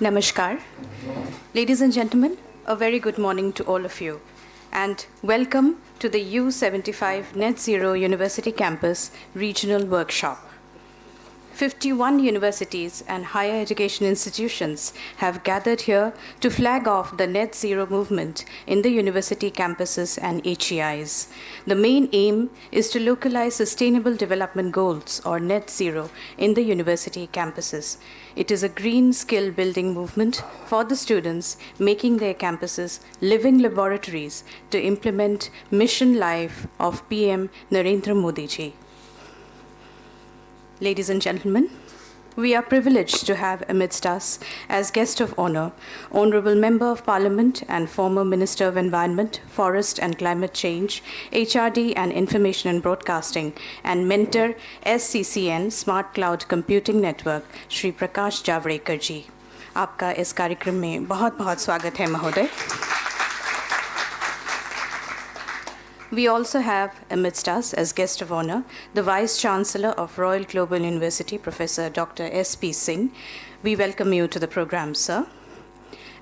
Namaskar. Ladies and gentlemen, a very good morning to all of you, and welcome to the U75 Net Zero University Campus Regional Workshop. 51 universities and higher education institutions have gathered here to flag off the net zero movement in the university campuses and HEIs. The main aim is to localize sustainable development goals, or net zero, in the university campuses. It is a green skill building movement for the students, making their campuses living laboratories to implement mission life of PM Narendra Modi ji. Ladies and gentlemen, we are privileged to have amidst us as guest of honor, Honorable Member of Parliament and former Minister of Environment, Forest and Climate Change, HRD and Information and Broadcasting, and mentor SCCN Smart Cloud Computing Network, Shri Prakash Javadekar ji. आपका इस कार्यक्रम में बहुत-बहुत स्वागत है महोदय. We also have amidst us as guest of honor the Vice Chancellor of Royal Global University, Professor Dr. S.P. Singh. We welcome you to the program, sir.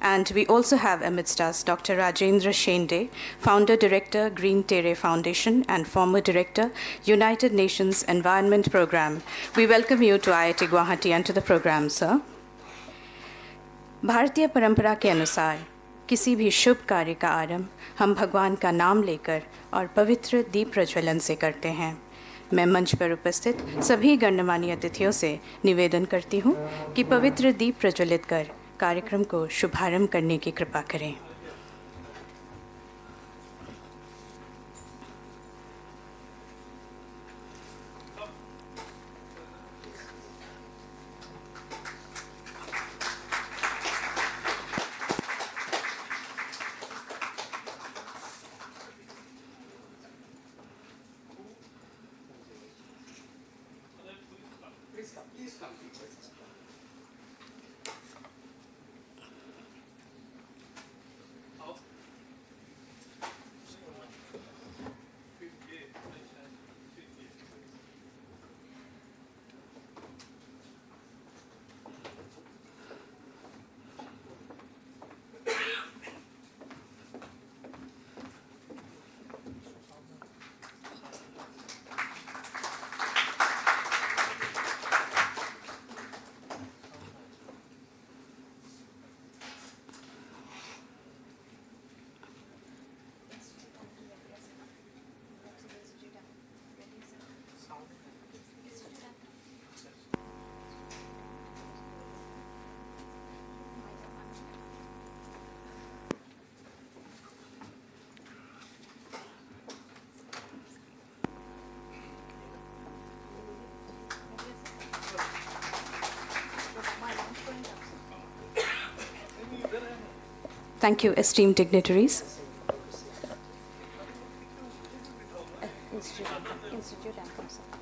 And we also have amidst us Dr. Rajendra Shende, Founder Director, Green Terre Foundation, and former Director, United Nations Environment Program. We welcome you to IIT Guwahati and to the program, sir. भारतीय परंपरा के अनुसार किसी भी शुभ कार्य का आरंभ हम भगवान का नाम लेकर और पवित्र दीप प्रज्वलन से करते हैं. मैं मंच पर उपस्थित सभी गण्यमान्य अतिथियों से निवेदन करती हूं कि पवित्र दीप प्रज्वलित कर कार्यक्रम को शुभारंभ करने की कृपा करें. Thank you, esteemed dignitaries.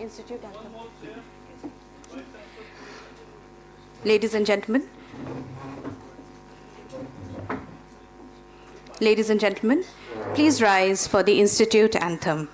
Institute anthem. Ladies and gentlemen, please rise for the Institute anthem.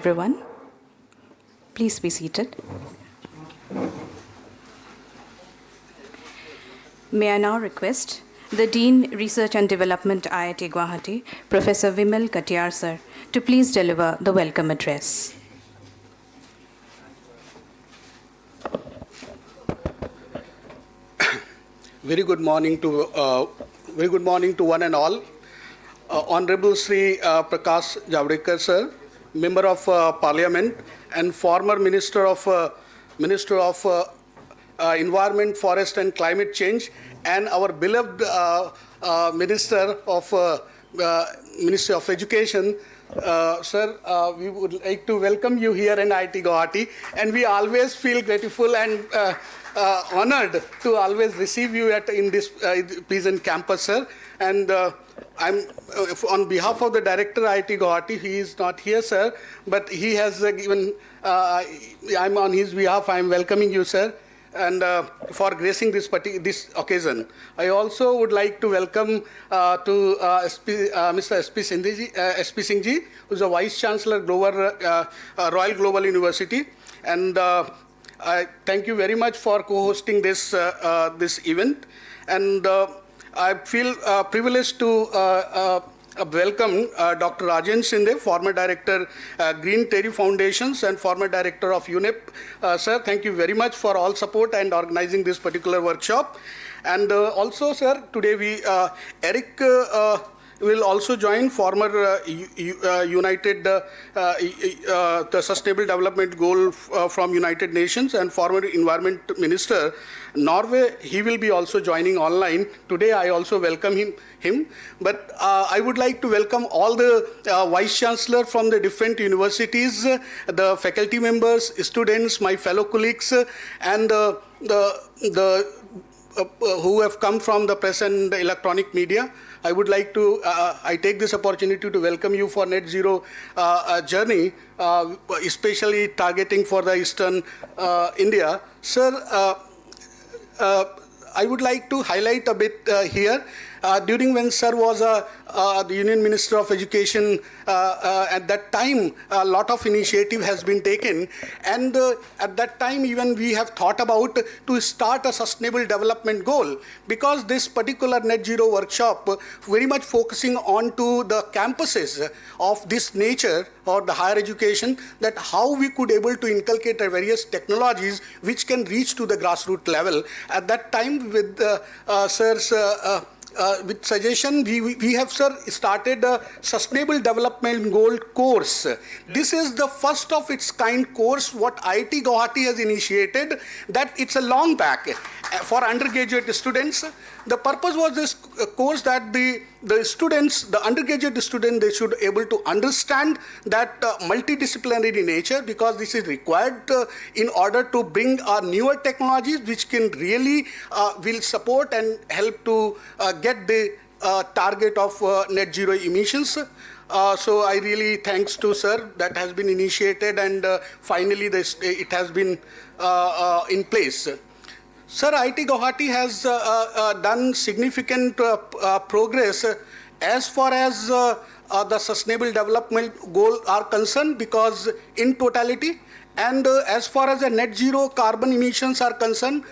everyone. Please be seated. May I now request the Dean, Research and Development, IIT Guwahati, Professor Vimal Katiyar sir, to please deliver the welcome address. Very good morning to one and all. Honorable Sri Prakash Javadekar sir, Member of Parliament and former Minister of Environment, Forest and Climate Change, and our beloved Minister of Ministry of Education. Sir, we would like to welcome you here in IIT Guwahati, and we always feel grateful and honored to always receive you in this pleasant campus, sir. And I'm on behalf of the Director IIT Guwahati. He is not here, sir, but he has given. I'm on his behalf. I'm welcoming you, sir, and for gracing this occasion. I also would like to welcome Mr. SP Singh ji, who is the Vice Chancellor, Royal Global University, and I thank you very much for co-hosting this event, and I feel privileged to welcome Dr. Rajen Shinde, former Director, Green Terry Foundations and former Director of UNEP. Sir, thank you very much for all support and organizing this particular workshop. And also, sir, today Eric will also join, former United, the Sustainable Development Goal from United Nations and former Environment Minister, Norway. He will be also joining online. Today I also welcome him. But I would like to welcome all the Vice Chancellor from the different universities, the faculty members, students, my fellow colleagues, and who have come from the press and the electronic media. I would like to, I take this opportunity to welcome you for Net Zero journey, especially targeting for the Eastern India. Sir, I would like to highlight a bit here. During when Sir was the Union Minister of Education, at that time, a lot of initiative has been taken. And at that time, even we have thought about to start a sustainable development goal, because this particular Net Zero workshop very much focusing on to the campuses of this nature or the higher education, that how we could able to inculcate various technologies which can reach to the grassroots level. At that time, with Sir's with suggestion, we have, sir, started a Sustainable Development Goal course. This is the first of its kind course what IIT Guwahati has initiated, that it's a long back for undergraduate students. The purpose was this course that the students, the undergraduate students, they should able to understand that multidisciplinary nature, because this is required in order to bring newer technologies which can really will support and help to get the target of net zero emissions. So I really thanks to Sir that has been initiated, and finally it has been in place. Sir, IIT Guwahati has done significant progress as far as the Sustainable Development Goal are concerned, because in totality, and as far as the net zero carbon emissions are concerned,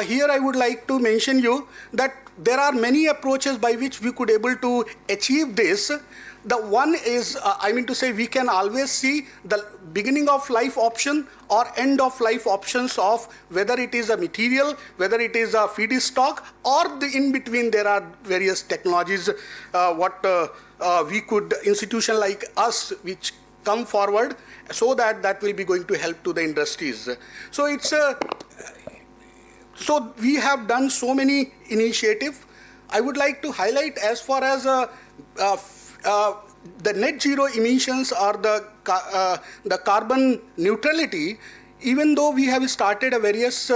here I would like to mention you that there are many approaches by which we could able to achieve this. The one is, I mean to say, we can always see the beginning of life option or end of life options of whether it is a material, whether it is a feedstock, or the in between there are various technologies we could, institution like us, which come forward, so that will be going to help to the industries. So it's a, so we have done so many initiatives. I would like to highlight as far as the net zero emissions or the carbon neutrality. Even though we have started various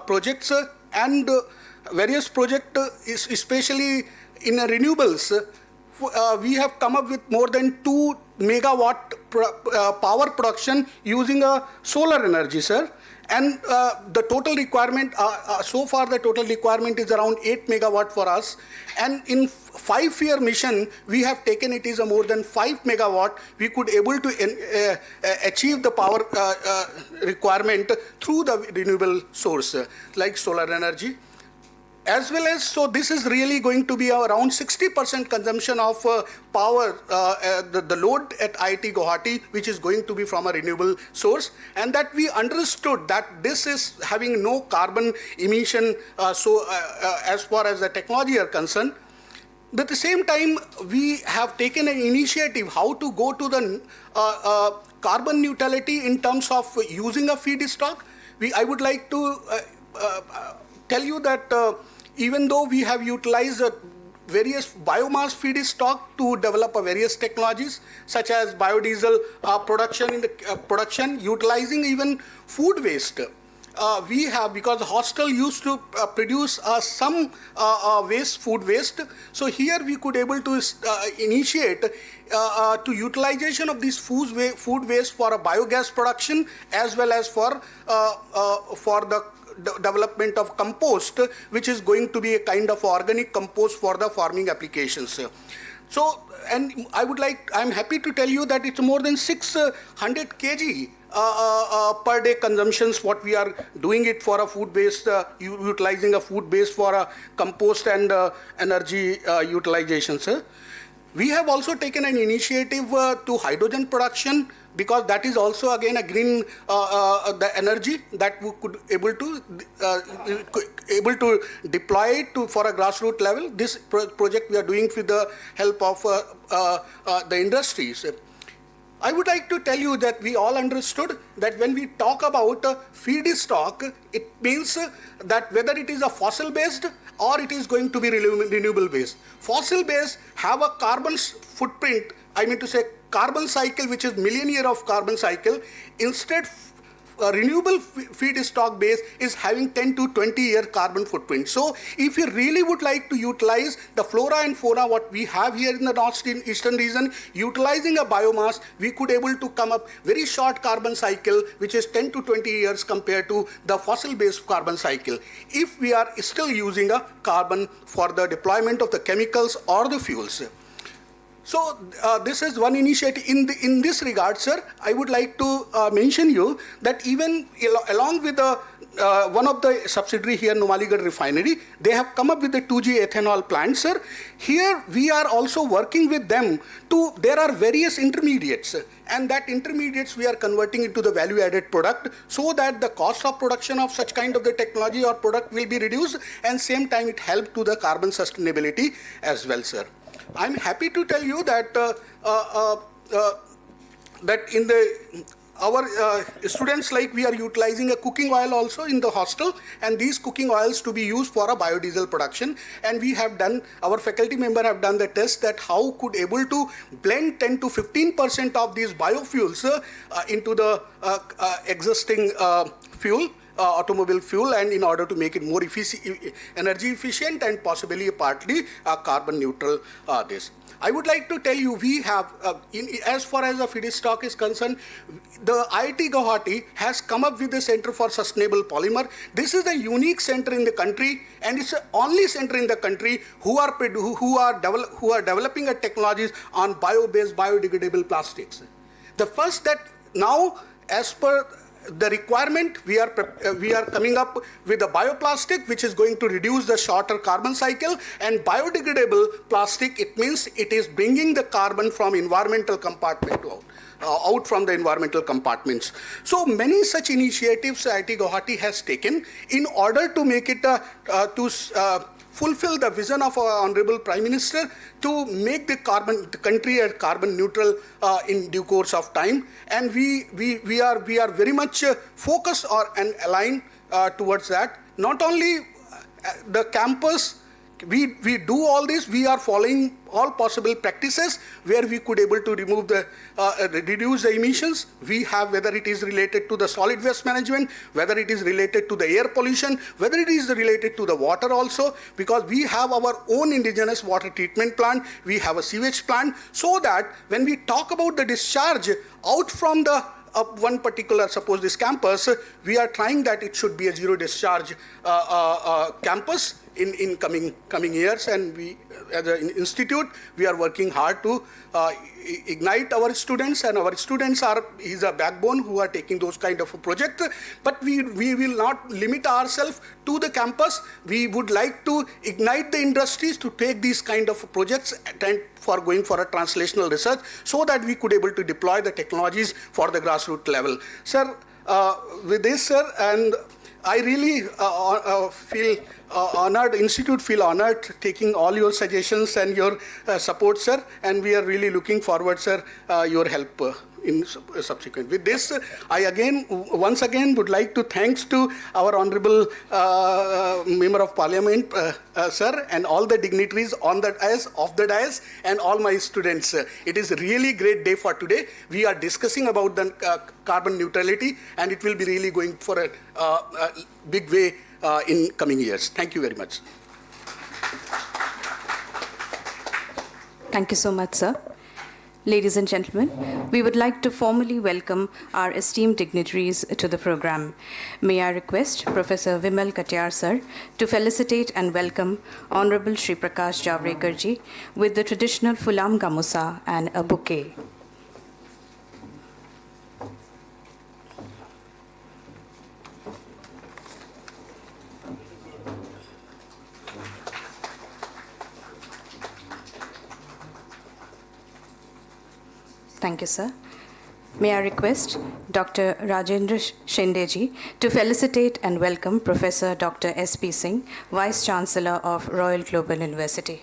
projects and various projects, especially in renewables, we have come up with more than 2 megawatt power production using solar energy, sir. And the total requirement, so far the total requirement is around 8 megawatt for us. And in 5-year mission, we have taken it is a more than 5 megawatt. We could able to achieve the power requirement through the renewable source, like solar energy. As well as, so this is really going to be around 60% consumption of power, the load at IIT Guwahati, which is going to be from a renewable source. And that we understood that this is having no carbon emission, as far as the technology are concerned. But at the same time, we have taken an initiative how to go to the carbon neutrality in terms of using a feedstock. I would like to tell you that even though we have utilized various biomass feedstock to develop various technologies, such as biodiesel production in the production, utilizing even food waste. We have, because the hostel used to produce some food waste. So here we could able to initiate to utilization of this food waste for a biogas production, as well as for the development of compost, which is going to be a kind of organic compost for the farming applications. So, and I'm happy to tell you that it's more than 600 kg per day consumptions what we are doing it for a food based, utilizing a food base for a compost and energy utilization, sir. We have also taken an initiative to hydrogen production, because that is also again a green the energy that we could able to deploy it for a grassroots level. This project we are doing with the help of the industries. I would like to tell you that we all understood that when we talk about feedstock, it means that whether it is a fossil based or it is going to be renewable based. Fossil based have a carbon footprint, I mean to say carbon cycle, which is million year of carbon cycle. Instead, renewable feedstock base is having 10 to 20 year carbon footprint. So if you really would like to utilize the flora and fauna what we have here in the northeastern region, utilizing a biomass, we could able to come up very short carbon cycle, which is 10 to 20 years compared to the fossil based carbon cycle, if we are still using a carbon for the deployment of the chemicals or the fuels. So this is one initiative. In this regard, sir, I would like to mention you that even along with the one of the subsidiary here, Numaligarh Refinery, they have come up with the 2G ethanol plant, sir. Here we are also working with them to, there are various intermediates, and that intermediates we are converting into the value-added product, so that the cost of production of such kind of the technology or product will be reduced, and same time it helps to the carbon sustainability as well, sir. I'm happy to tell you that that in our students, like we are utilizing a cooking oil also in the hostel, and these cooking oils to be used for a biodiesel production. And we have done, our faculty member have done the test that how could able to blend 10 to 15% of these biofuels into the existing fuel. Automobile fuel, and in order to make it more energy efficient and possibly partly carbon neutral this. I would like to tell you, we have, as far as the feedstock is concerned, the IIT Guwahati has come up with the Center for Sustainable Polymer. This is a unique center in the country, and it's the only center in the country who are developing a technologies on bio-based biodegradable plastics. The first that now, as per the requirement, we are coming up with a bioplastic which is going to reduce the shorter carbon cycle, and biodegradable plastic, it means it is bringing the carbon from environmental compartment out from the environmental compartments. So many such initiatives IIT Guwahati has taken in order to make it fulfill the vision of our Honorable Prime Minister to make the country a carbon neutral in due course of time. And we are very much focused and aligned towards that. Not only the campus we do all this. We are following all possible practices where we could able to remove the reduce the emissions. We have, whether it is related to the solid waste management, whether it is related to the air pollution, whether it is related to the water also, because we have our own indigenous water treatment plant, we have a sewage plant, so that when we talk about the discharge out from the one particular, suppose this campus, we are trying that it should be a zero discharge campus in coming years, and we as an institute, we are working hard to ignite our students, and our students is a backbone who are taking those kind of a project. But we will not limit ourselves to the campus. We would like to ignite the industries to take these kind of projects and for going for a translational research, so that we could able to deploy the technologies for the grassroots level. Sir, with this, sir, and I really feel honored, Institute feel honored taking all your suggestions and your support, sir, and we are really looking forward, sir, your help in subsequent. With this, I once again would like to thanks to our Honorable Member of Parliament, sir, and all the dignitaries on the dais, off the dais, and all my students. It is a really great day for today. We are discussing about the carbon neutrality, and it will be really going for a big way in coming years. Thank you very much. Thank you so much, sir. Ladies and gentlemen, we would like to formally welcome our esteemed dignitaries to the program. May I request Professor Vimal Katiyar, sir, to felicitate and welcome Honorable Shri Prakash Javadekar ji with the traditional Fulam Gamusa and a bouquet. Thank you, sir. May I request Dr. Rajendra Shinde ji to felicitate and welcome Professor Dr. S.P. Singh, Vice Chancellor of Royal Global University.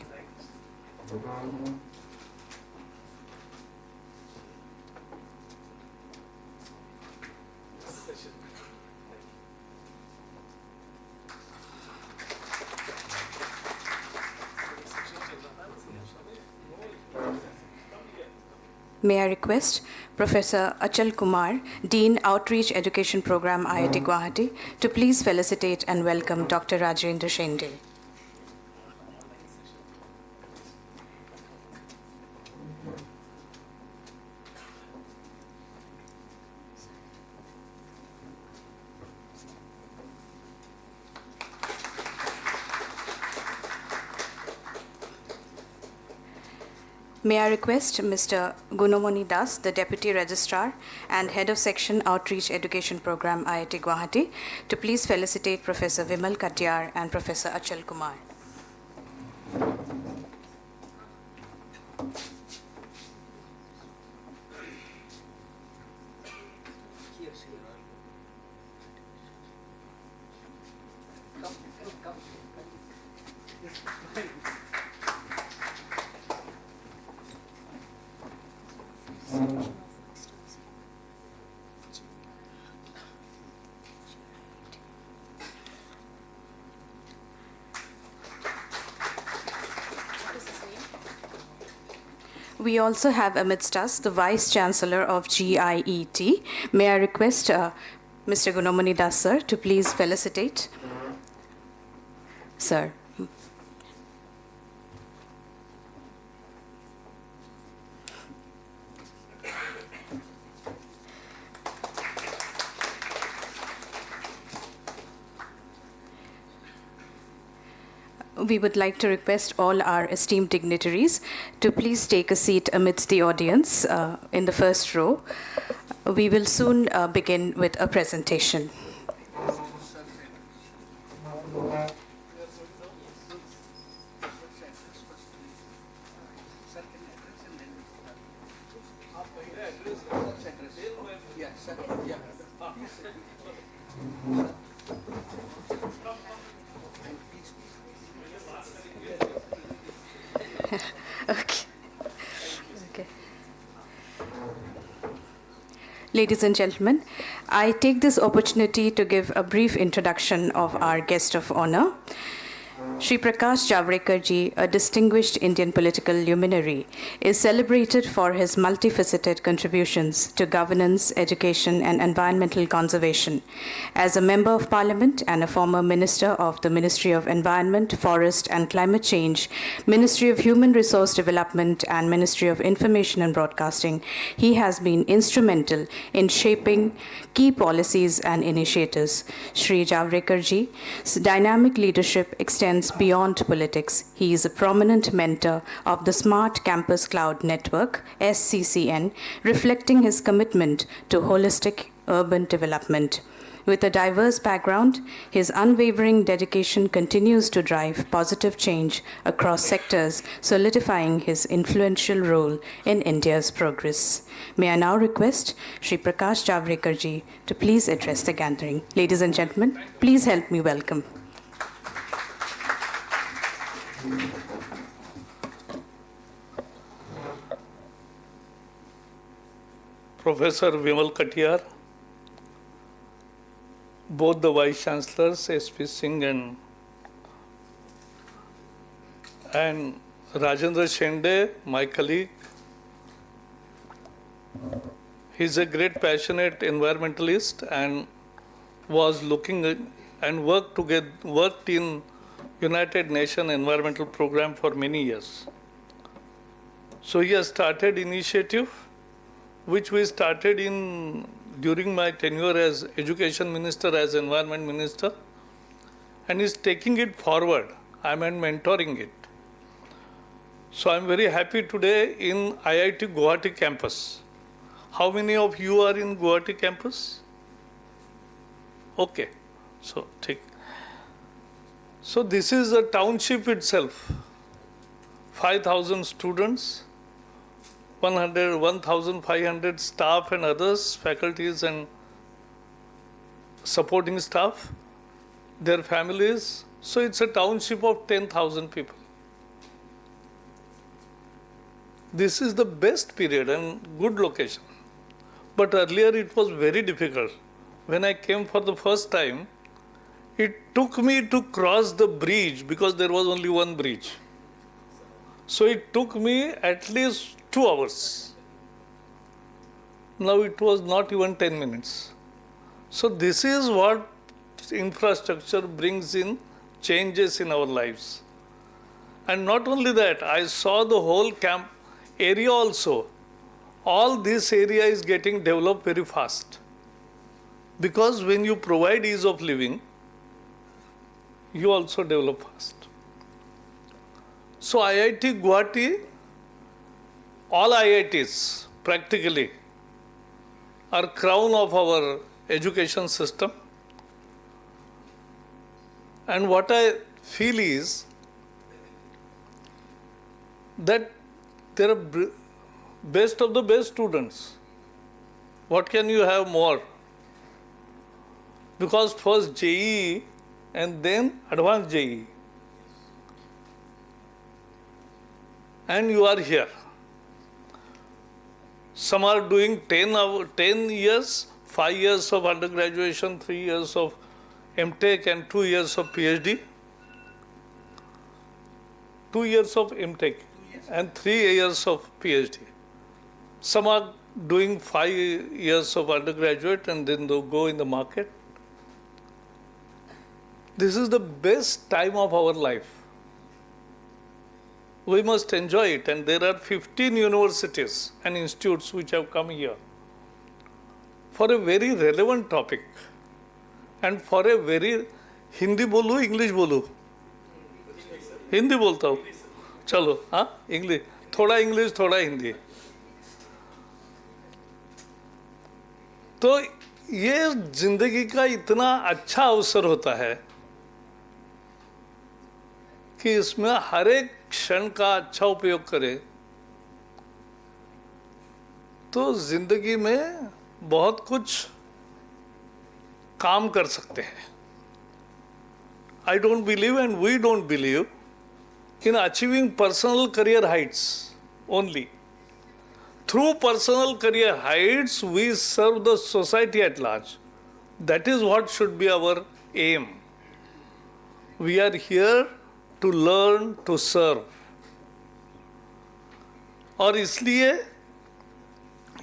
May I request Professor Achal Kumar, Dean Outreach Education Program, IIT Guwahati, to please felicitate and welcome Dr. Rajendra Shinde. May I request Mr. Gunamani Das, the Deputy Registrar and Head of Section Outreach Education Program, IIT Guwahati, to please felicitate Professor Vimal Katiyar and Professor Achal Kumar. We also have amidst us the Vice Chancellor of GIET. May I request Mr. Gunamani Das, sir, to please felicitate. Sir. We would like to request all our esteemed dignitaries to please take a seat amidst the audience in the first row. We will soon begin with a presentation. Okay. Ladies and gentlemen, I take this opportunity to give a brief introduction of our guest of honor. Shri Prakash Javadekar ji, a distinguished Indian political luminary, is celebrated for his multifaceted contributions to governance, education, and environmental conservation. As a Member of Parliament and a former Minister of the Ministry of Environment, Forest and Climate Change, Ministry of Human Resource Development, and Ministry of Information and Broadcasting, he has been instrumental in shaping key policies and initiatives. Shri Javadekar ji's dynamic leadership extends beyond politics. He is a prominent mentor of the Smart Campus Cloud Network, SCCN, reflecting his commitment to holistic urban development. With a diverse background, his unwavering dedication continues to drive positive change across sectors, solidifying his influential role in India's progress. May I now request Shri Prakash Javadekar ji to please address the gathering. Ladies and gentlemen, please help me welcome. Professor Vimal Katiyar, both the Vice Chancellors, S.P. Singh and Rajendra Shende, my colleague. He's a great passionate environmentalist and was looking at and worked in United Nations Environmental Program for many years. So he has started initiative which we started during my tenure as Education Minister, as Environment Minister, and is taking it forward. I'm mentoring it. So I'm very happy today in IIT Guwahati campus. How many of you are in Guwahati campus? Okay, so take. So this is a township itself, 5,000 students, 1,500 staff and others, faculties and supporting staff, their families. So it's a township of 10,000 people. This is the best period and good location. But earlier it was very difficult. When I came for the first time, it took me to cross the bridge because there was only one bridge. So it took me at least 2 hours. Now it was not even 10 minutes. So this is what infrastructure brings in changes in our lives. And not only that, I saw the whole camp area also. All this area is getting developed very fast. Because when you provide ease of living, you also develop fast. So IIT Guwahati, all IITs practically are crown of our education system. And what I feel is that there are best of the best students. What can you have more? Because first JEE and then advanced JEE. And you are here. Some are doing 10 years, 5 years of undergraduation, 3 years of MTech and 2 years of PhD. 2 years of MTech and 3 years of PhD. Some are doing 5 years of undergraduate and then they go in the market. This is the best time of our life. We must enjoy it, and there are 15 universities and institutes which have come here for a very relevant topic and for a very Hindi bolu, English bolu. Hindi bolta hu. Chalo, हाँ English. थोड़ा English, थोड़ा हिंदी. तो ये जिंदगी का इतना अच्छा अवसर होता है कि इसमें हर एक क्षण का अच्छा उपयोग करें तो जिंदगी में बहुत कुछ काम कर सकते हैं. I don't believe and we don't believe in achieving personal career heights only. Through personal career heights, we serve the society at large. That is what should be our aim. We are here to learn to serve. और इसलिए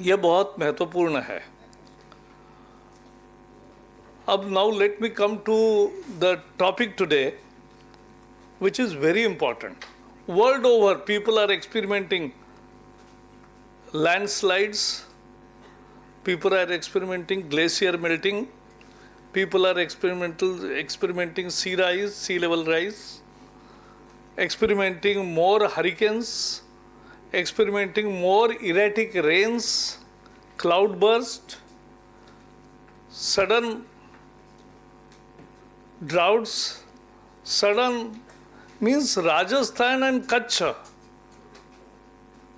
यह बहुत महत्वपूर्ण है. अब now let me come to the topic today, which is very important. World over, people are experimenting landslides, people are experimenting glacier melting, people are experimenting sea rise, sea level rise, experimenting more hurricanes, experimenting more erratic rains, cloudburst, sudden droughts, sudden means Rajasthan and Kutch,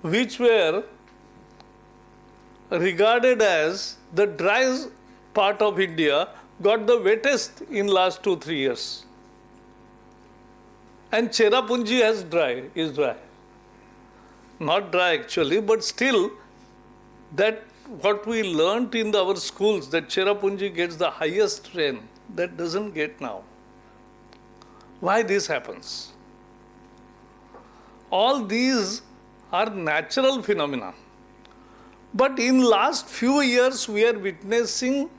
which were regarded as the driest part of India, got the wettest in last 2-3 years. And Cherrapunji is dry. Not dry actually, but still that what we learnt in our schools, that Cherrapunji gets the highest rain, that doesn't get now. Why this happens? All these are natural phenomena. But in last few years, we are witnessing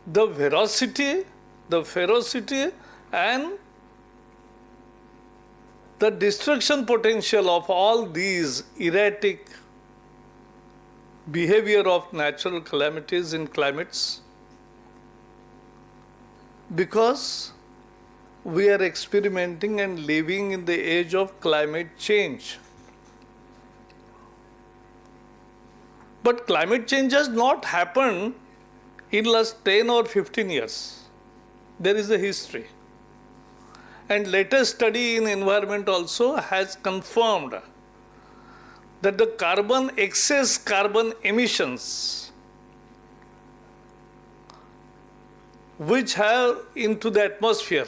the ferocity and the destruction potential of all these erratic behavior of natural calamities in climates, because we are experimenting and living in the age of climate change. But climate change has not happened in last 10 or 15 years. There is a history. And latest study in environment also has confirmed that the excess carbon emissions which have into the atmosphere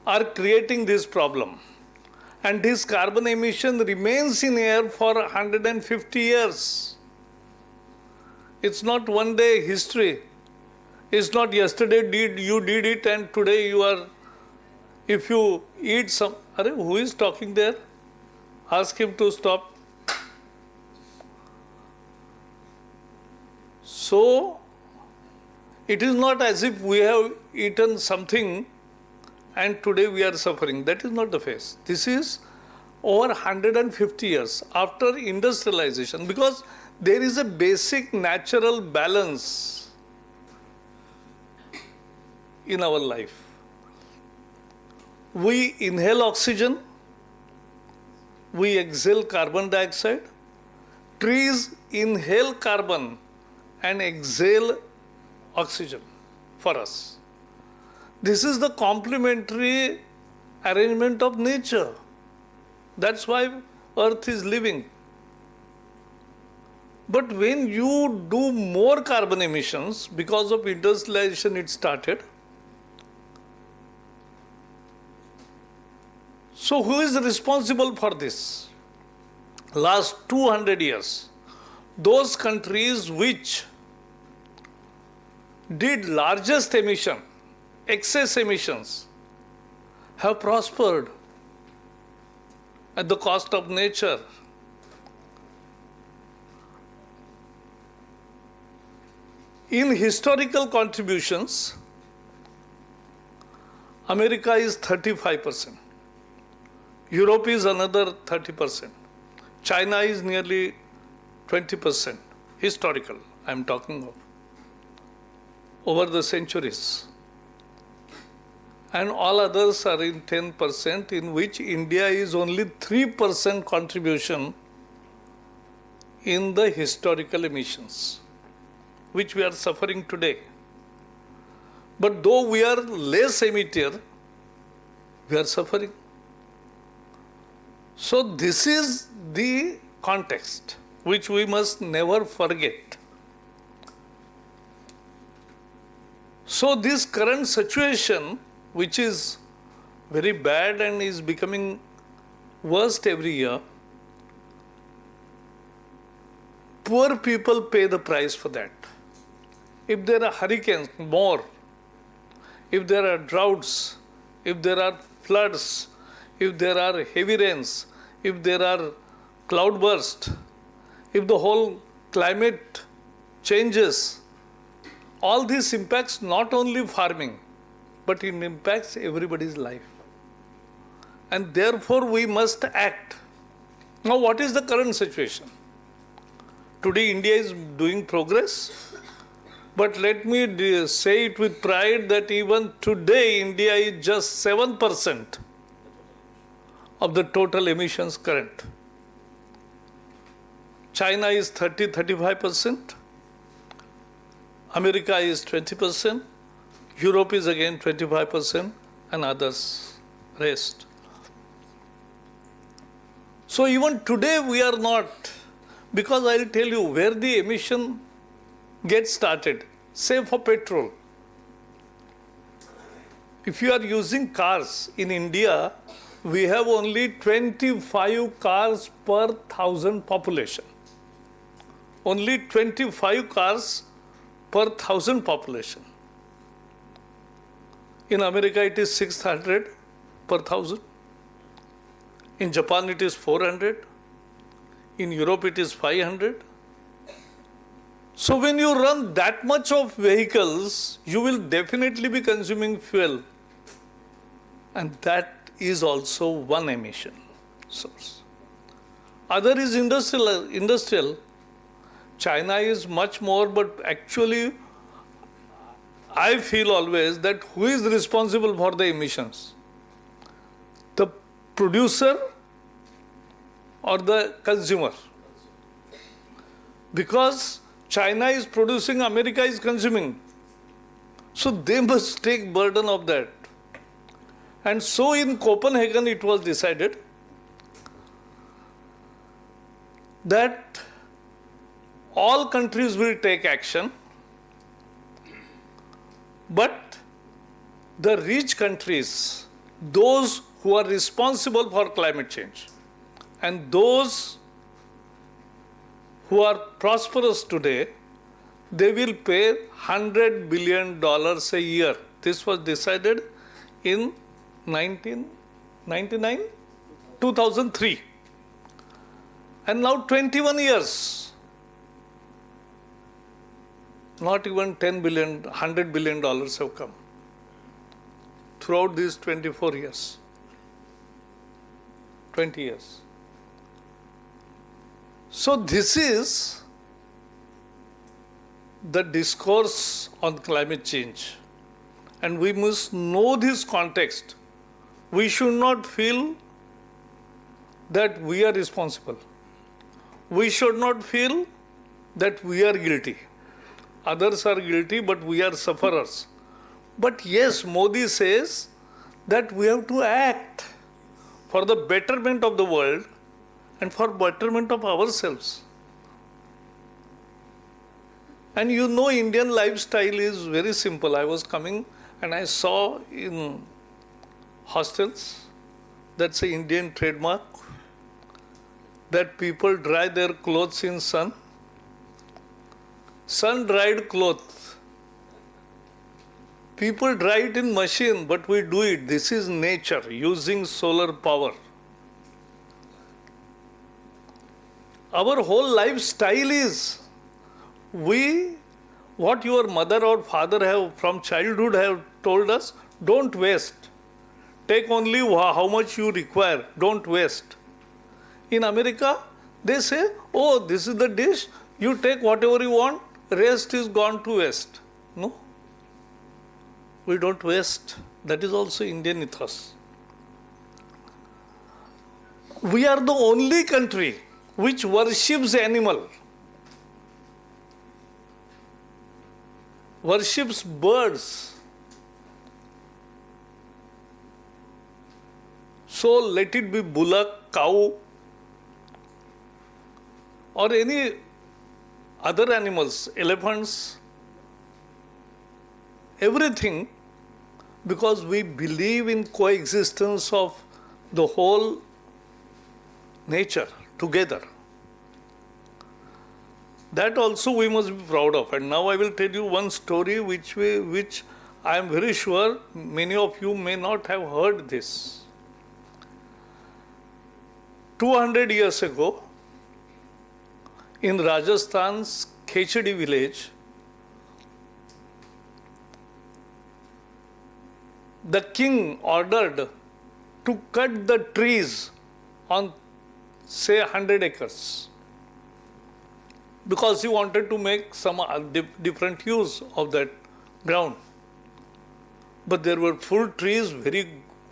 are creating this problem. And this carbon emission remains in air for 150 years. It's not one day history. It's not yesterday you did it and today you are, if you eat some, who is talking there? Ask him to stop. So, it is not as if we have eaten something and today we are suffering. That is not the case. This is over 150 years after industrialization, because there is a basic natural balance in our life. We inhale oxygen, we exhale carbon dioxide. Trees inhale carbon and exhale oxygen for us. This is the complementary arrangement of nature. That's why Earth is living. But when you do more carbon emissions, because of industrialization it started. So who is responsible for this? Last 200 years, those countries which did largest emission, excess emissions, have prospered at the cost of nature. In historical contributions, America is 35%. Europe is another 30%. China is nearly 20%. Historical, I am talking of. Over the centuries. And all others are in 10%, in which India is only 3% contribution in the historical emissions, which we are suffering today. But though we are less emitter, we are suffering. So this is the context which we must never forget. So this current situation, which is very bad and is becoming worst every year, poor people pay the price for that. If there are hurricanes, more. if there are droughts, if there are floods, if there are heavy rains, if there are cloudbursts, if the whole climate changes, all this impacts not only farming, but it impacts everybody's life. And therefore we must act. Now what is the current situation? Today India is doing progress, but let me say it with pride that even today India is just 7% of the total emissions current. China is 30-35%, America is 20%, Europe is again 25%, and others rest. So even today we are not, because I'll tell you where the emission gets started, say for petrol. If you are using cars in India, we have only 25 cars per 1,000 population. Only 25 cars per 1,000 population. In America it is 600 per 1,000. In Japan it is 400. In Europe it is 500. So when you run that much of vehicles, you will definitely be consuming fuel. And that is also one emission source. Other is industrial. China is much more, but actually I feel always that who is responsible for the emissions? The producer or the consumer? Because China is producing, America is consuming. So they must take burden of that. And so in Copenhagen it was decided that all countries will take action, but the rich countries, those who are responsible for climate change, and those who are prosperous today, they will pay $100 billion a year. This was decided in 1999, 2003. And now 21 years, not even $10 billion, $100 billion have come throughout these 24 years, 20 years. So this is the discourse on climate change. And we must know this context. We should not feel that we are responsible. We should not feel that we are guilty. Others are guilty, but we are sufferers. But yes, Modi says that we have to act for the betterment of the world and for betterment of ourselves. And you know, Indian lifestyle is very simple. I was coming and I saw in hostels, that's an Indian trademark, that people dry their clothes in sun. Sun-dried clothes. People dry it in machine, but we do it. This is nature, using solar power. Our whole lifestyle is, what your mother or father have from childhood have told us, don't waste. Take only how much you require, don't waste. In America, they say, oh, this is the dish, you take whatever you want, rest is gone to waste. No, we don't waste. That is also Indian ethos. We are the only country which worships animal, worships birds. So let it be bullock, cow, or any other animals, elephants, everything, because we believe in coexistence of the whole nature together. That also we must be proud of. And now I will tell you one story which I am very sure many of you may not have heard this. 200 years ago, in Rajasthan's Khechdi village, the king ordered to cut the trees on, say, 100 acres because he wanted to make some different use of that ground. But there were full trees, very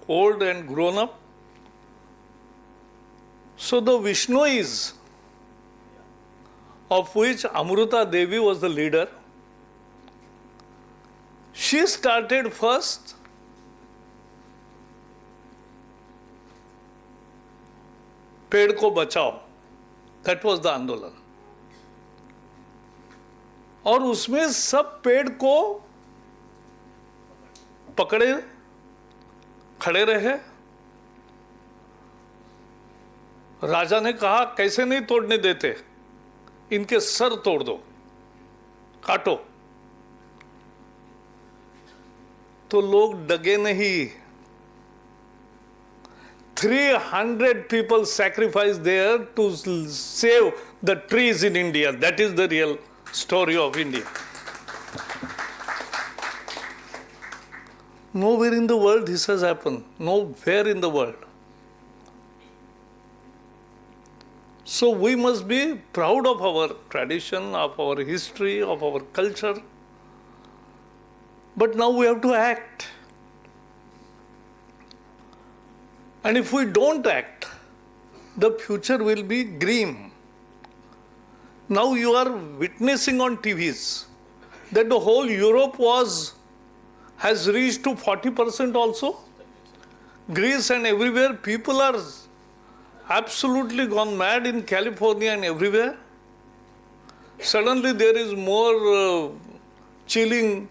old and grown up. So the Vishnois, of which Amruta Devi was the leader, she started first पेड़ को बचाओ, that was the आंदोलन. और उसमें सब पेड़ को पकड़े खड़े रहे. राजा ने कहा कैसे नहीं तोड़ने देते, इनके सर तोड़ दो, काटो. तो लोग डगे नहीं. 300 people sacrificed there to save the trees in India. That is the real story of India. Nowhere in the world this has happened. Nowhere in the world. So we must be proud of our tradition, of our history, of our culture. But now we have to act. And if we don't act, the future will be grim. Now you are witnessing on TVs that the whole Europe has reached to 40% also. Greece and everywhere, people are absolutely gone mad in California and everywhere. Suddenly there is more chilling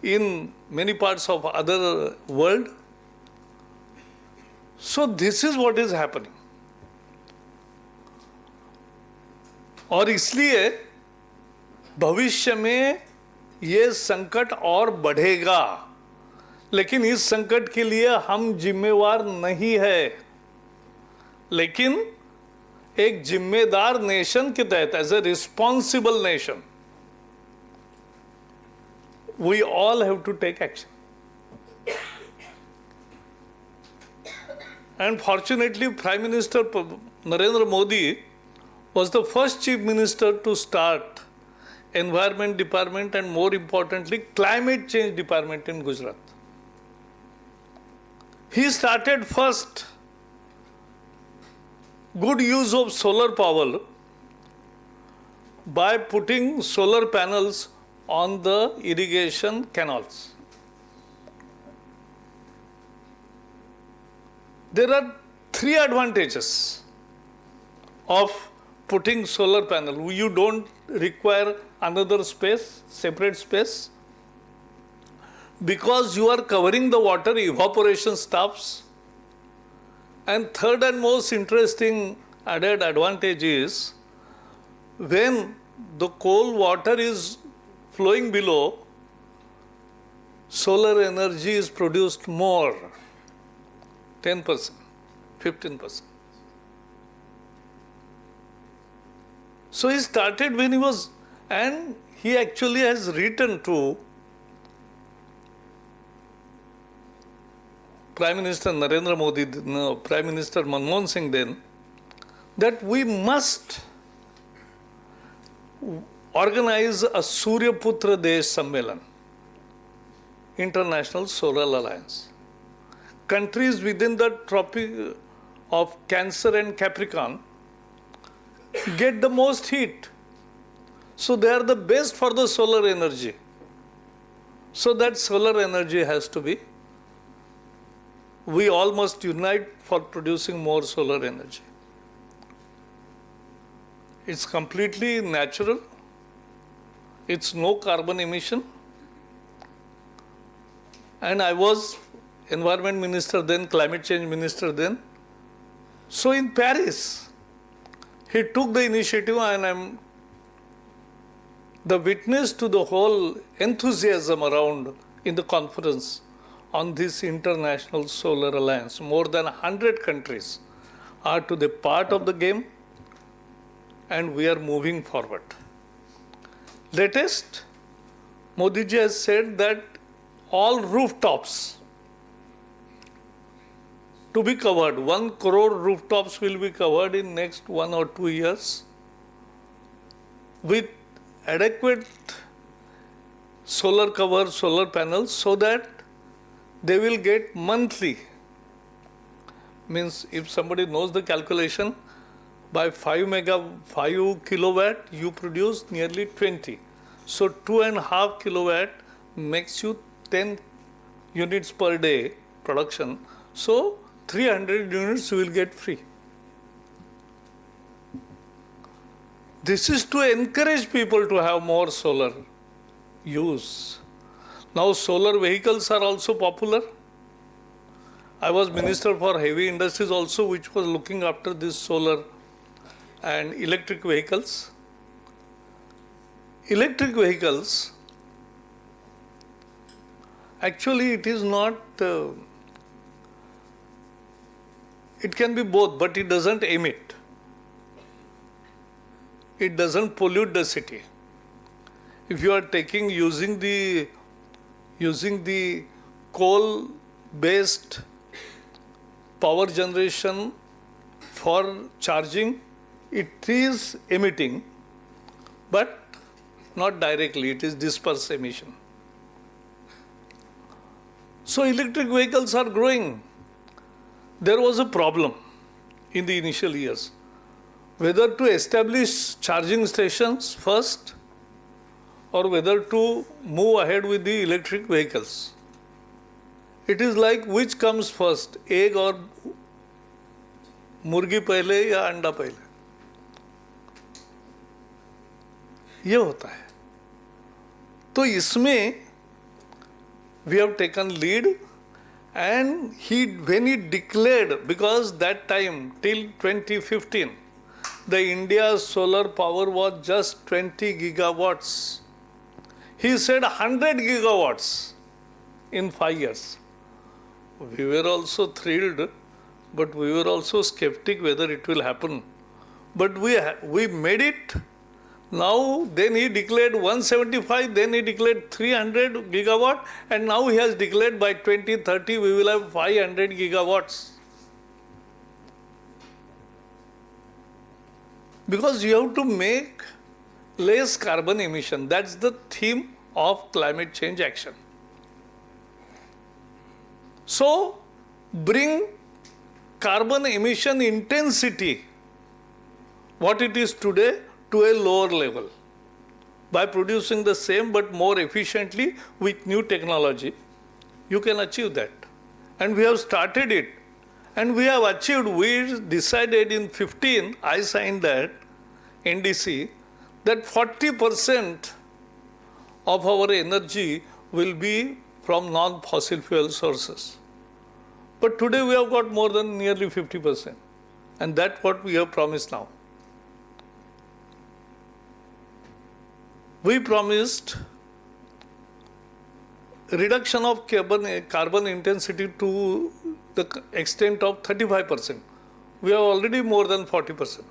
in many parts of other world. So this is what is happening. और इसलिए भविष्य में ये संकट और बढ़ेगा, लेकिन इस संकट के लिए हम जिम्मेवार नहीं है. लेकिन एक जिम्मेदार नेशन के तहत, as a responsible nation, we all have to take action. And fortunately, Prime Minister Narendra Modi was the first Chief Minister to start Environment Department and, more importantly, Climate Change Department in Gujarat. He started first good use of solar power by putting solar panels on the irrigation canals. There are 3 advantages of putting solar panel. You don't require another space, separate space, because you are covering the water, evaporation stops. And third and most interesting added advantage is when the cold water is flowing below, solar energy is produced more. 10%, 15%. So he started when he was, and he actually has written to Prime Minister Narendra Modi, Prime Minister Manmohan Singh then, that we must organize a Surya Putra Desh Sammelan, International Solar Alliance. Countries within the tropic of Cancer and Capricorn get the most heat. So they are the best for the solar energy. So that solar energy has to be, we all must unite for producing more solar energy. It's completely natural. It's no carbon emission. And I was Environment Minister then, Climate Change Minister then. So in Paris, he took the initiative, and I'm the witness to the whole enthusiasm around in the conference on this International Solar Alliance. More than 100 countries are to the part of the game, and we are moving forward. Latest, Modi ji has said that all rooftops to be covered, 1 crore rooftops will be covered in next 1 or 2 years with adequate solar cover, solar panels, so that they will get monthly. Means if somebody knows the calculation, by 5 kilowatt you produce nearly 20. So 2.5 kilowatt makes you 10 units per day production. So 300 units you will get free. This is to encourage people to have more solar use. Now solar vehicles are also popular. I was Minister for Heavy Industries also, which was looking after this solar and electric vehicles. Electric vehicles, actually it is not, it can be both, but it doesn't emit. It doesn't pollute the city. If you are using the coal-based power generation for charging, it is emitting, but not directly, it is dispersed emission. So electric vehicles are growing. There was a problem in the initial years, whether to establish charging stations first or whether to move ahead with the electric vehicles. It is like which comes first, egg or मुर्गी पहले या अंडा पहले, ये होता है. तो इसमें we have taken lead, and when he declared, because that time till 2015 the India's solar power was just 20 gigawatts. He said 100 gigawatts in 5 years. We were also thrilled, but we were also skeptic whether it will happen. But we made it. Now, then he declared 175, then he declared 300 gigawatt, and now he has declared by 2030 we will have 500 gigawatts. Because you have to make less carbon emission. That's the theme of climate change action. So, bring carbon emission intensity, what it is today, to a lower level by producing the same but more efficiently with new technology. You can achieve that. And we have started it. And we have achieved, we decided in 15, I signed that, NDC, that 40% of our energy will be from non-fossil fuel sources. But today we have got more than nearly 50%. And that's what we have promised now. We promised reduction of carbon intensity to the extent of 35%. We have already more than 40%.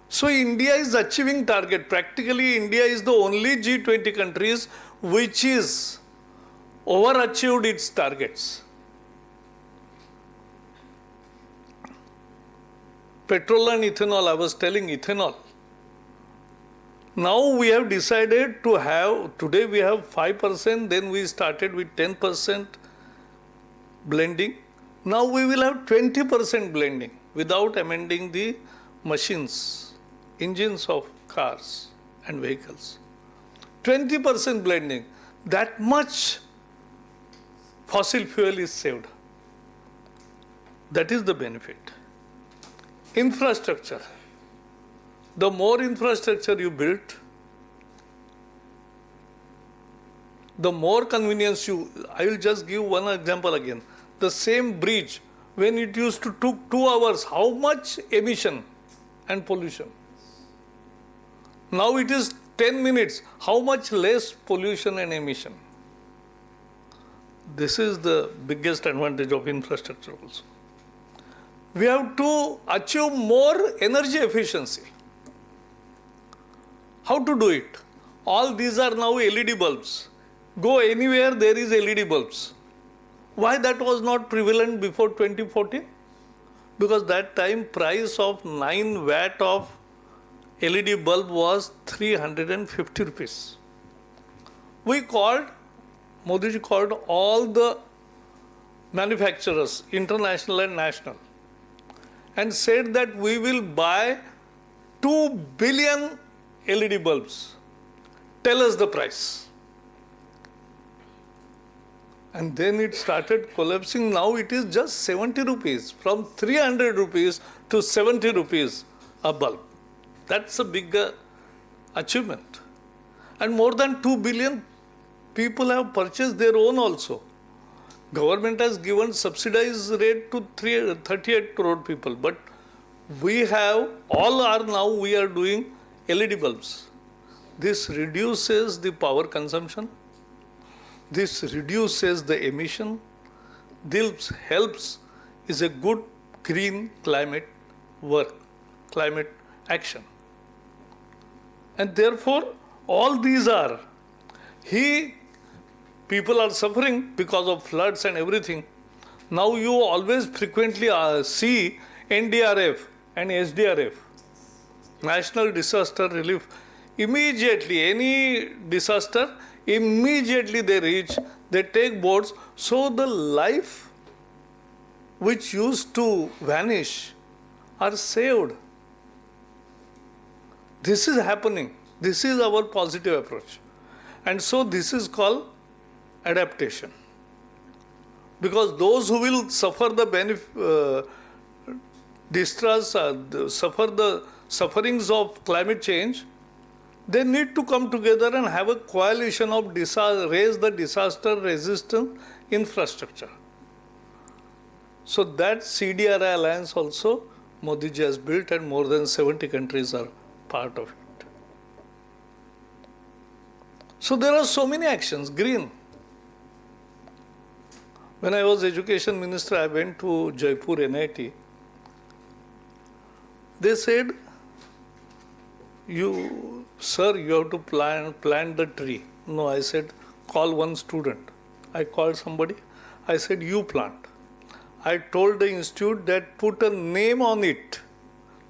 So India is achieving target. Practically, India is the only G20 countries which is overachieved its targets. Petrol and ethanol, I was telling ethanol. Now we have decided to have, today we have 5%, then we started with 10% blending. Now we will have 20% blending without amending the machines, engines of cars and vehicles. 20% blending, that much fossil fuel is saved. That is the benefit. Infrastructure. The more infrastructure you build, the more convenience you. I will just give one example again. The same bridge, when it used to took 2 hours, how much emission and pollution? Now it is 10 minutes, how much less pollution and emission? This is the biggest advantage of infrastructure also. We have to achieve more energy efficiency. How to do it? All these are now LED bulbs. Go anywhere, there is LED bulbs. Why that was not prevalent before 2014? Because that time price of 9 watt of LED bulb was 350 rupees. Modi ji called all the manufacturers, international and national, and said that we will buy 2 billion LED bulbs. Tell us the price. And then it started collapsing. Now it is just 70 rupees, from 300 rupees to 70 rupees a bulb. That's a big achievement. And more than 2 billion people have purchased their own also. Government has given subsidized rate to 38 crore people, but we are doing LED bulbs. This reduces the power consumption. This reduces the emission. This helps, is a good green climate work, climate action. And therefore, all these are, people are suffering because of floods and everything. Now you always frequently see NDRF and SDRF, National Disaster Relief. Immediately, any disaster, immediately they reach, they take boats. So the life which used to vanish are saved. This is happening. This is our positive approach. And so this is called adaptation. Because those who will suffer the distress, suffer the sufferings of climate change, they need to come together and have a coalition of raise the disaster resistant infrastructure. So that CDRI alliance also Modi ji has built, and more than 70 countries are part of it. So there are so many actions. Green. When I was education minister, I went to Jaipur NIT. They said, Sir, you have to plant the tree. No, I said, call one student. I called somebody. I said, you plant. I told the institute that put a name on it,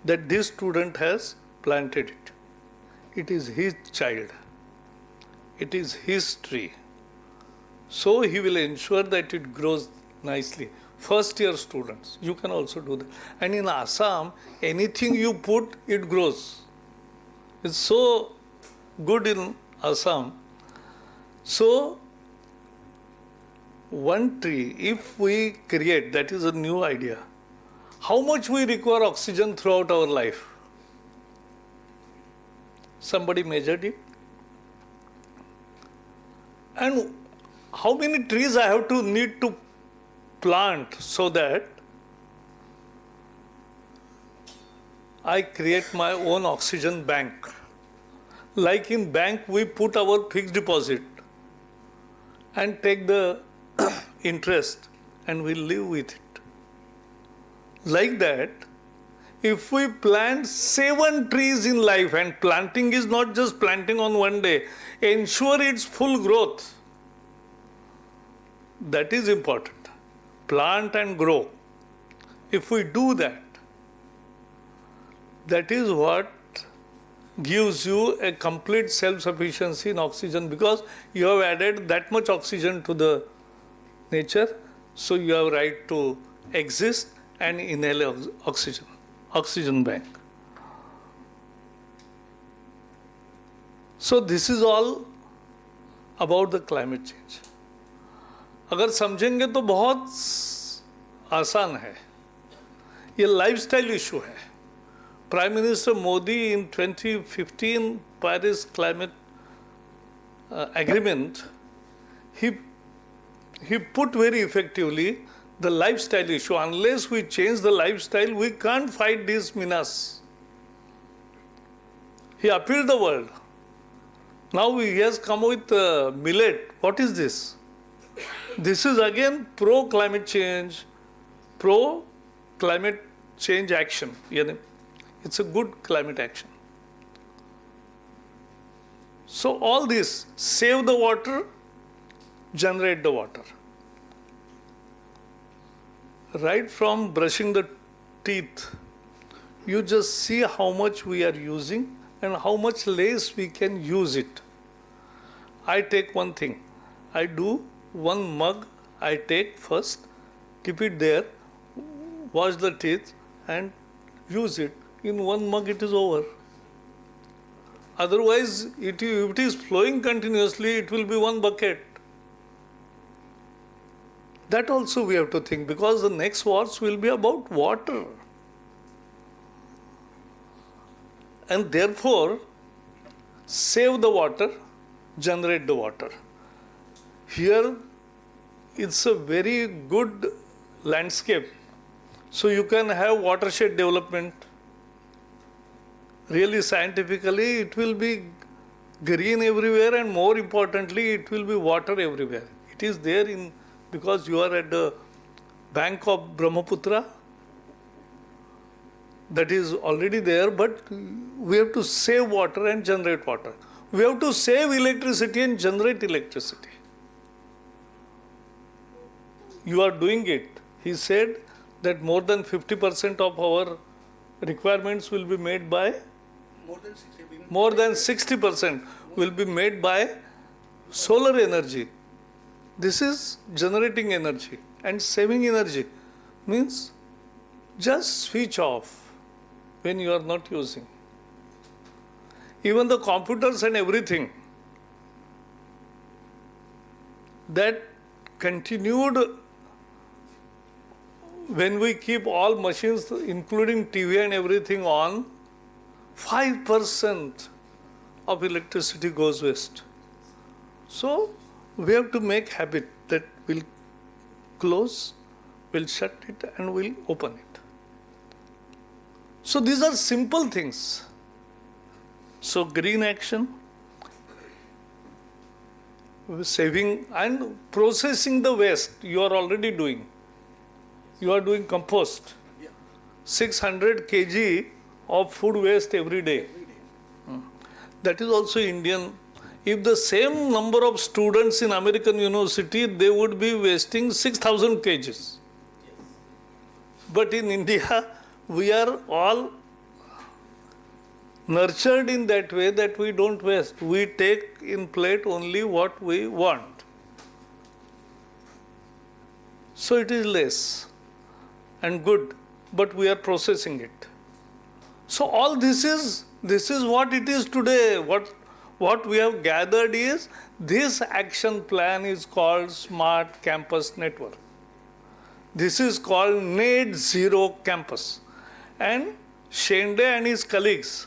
that this student has planted it. It is his child. It is his tree. So he will ensure that it grows nicely. First year students, you can also do that. And in Assam, anything you put, it grows. It's so good in Assam. So, one tree, if we create, that is a new idea. How much we require oxygen throughout our life? Somebody measured it. And how many trees I have to need to plant so that I create my own oxygen bank. Like in bank, we put our fixed deposit and take the interest and we live with it. Like that, if we plant 7 trees in life, and planting is not just planting on one day, ensure its full growth. That is important. Plant and grow. If we do that, that is what gives you a complete self-sufficiency in oxygen, because you have added that much oxygen to the nature, so you have right to exist and inhale oxygen bank. So this is all about the climate change. अगर समझेंगे तो बहुत आसान है. ये lifestyle issue है. Prime Minister Modi in 2015 Paris Climate Agreement, he put very effectively the lifestyle issue. Unless we change the lifestyle, we can't fight this menace. He appealed the world. Now he has come with millet. What is this? This is again pro-climate change action. Yani, it's a good climate action. So all this, save the water, generate the water. Right from brushing the teeth, you just see how much we are using and how much less we can use it. I take one thing. I do one mug, I take first, keep it there, wash the teeth and use it. In one mug it is over. Otherwise, if it is flowing continuously, it will be one bucket. That also we have to think, because the next wars will be about water. And therefore, save the water, generate the water. Here, it's a very good landscape. So you can have watershed development. Really scientifically, it will be green everywhere, and more importantly, it will be water everywhere. It is there because you are at the bank of Brahmaputra. That is already there, but we have to save water and generate water. We have to save electricity and generate electricity. You are doing it. He said that more than 50% of our requirements will be made by more than 60% will be made by solar energy. This is generating energy, and saving energy means just switch off when you are not using. Even the computers and everything that continued when we keep all machines, including TV and everything on, 5% of electricity goes waste. So we have to make habit that we'll close, we'll shut it, and we'll open it. So these are simple things. So green action, saving and processing the waste, you are already doing. You are doing compost. 600 kg of food waste every day. That is also Indian. If the same number of students in American university, they would be wasting 6,000 kgs. But in India, we are all nurtured in that way that we don't waste. We take in plate only what we want. So it is less and good, but we are processing it. So all this is what it is today. What we have gathered is this action plan is called Smart Campus Network. This is called Net Zero Campus. And Shende and his colleagues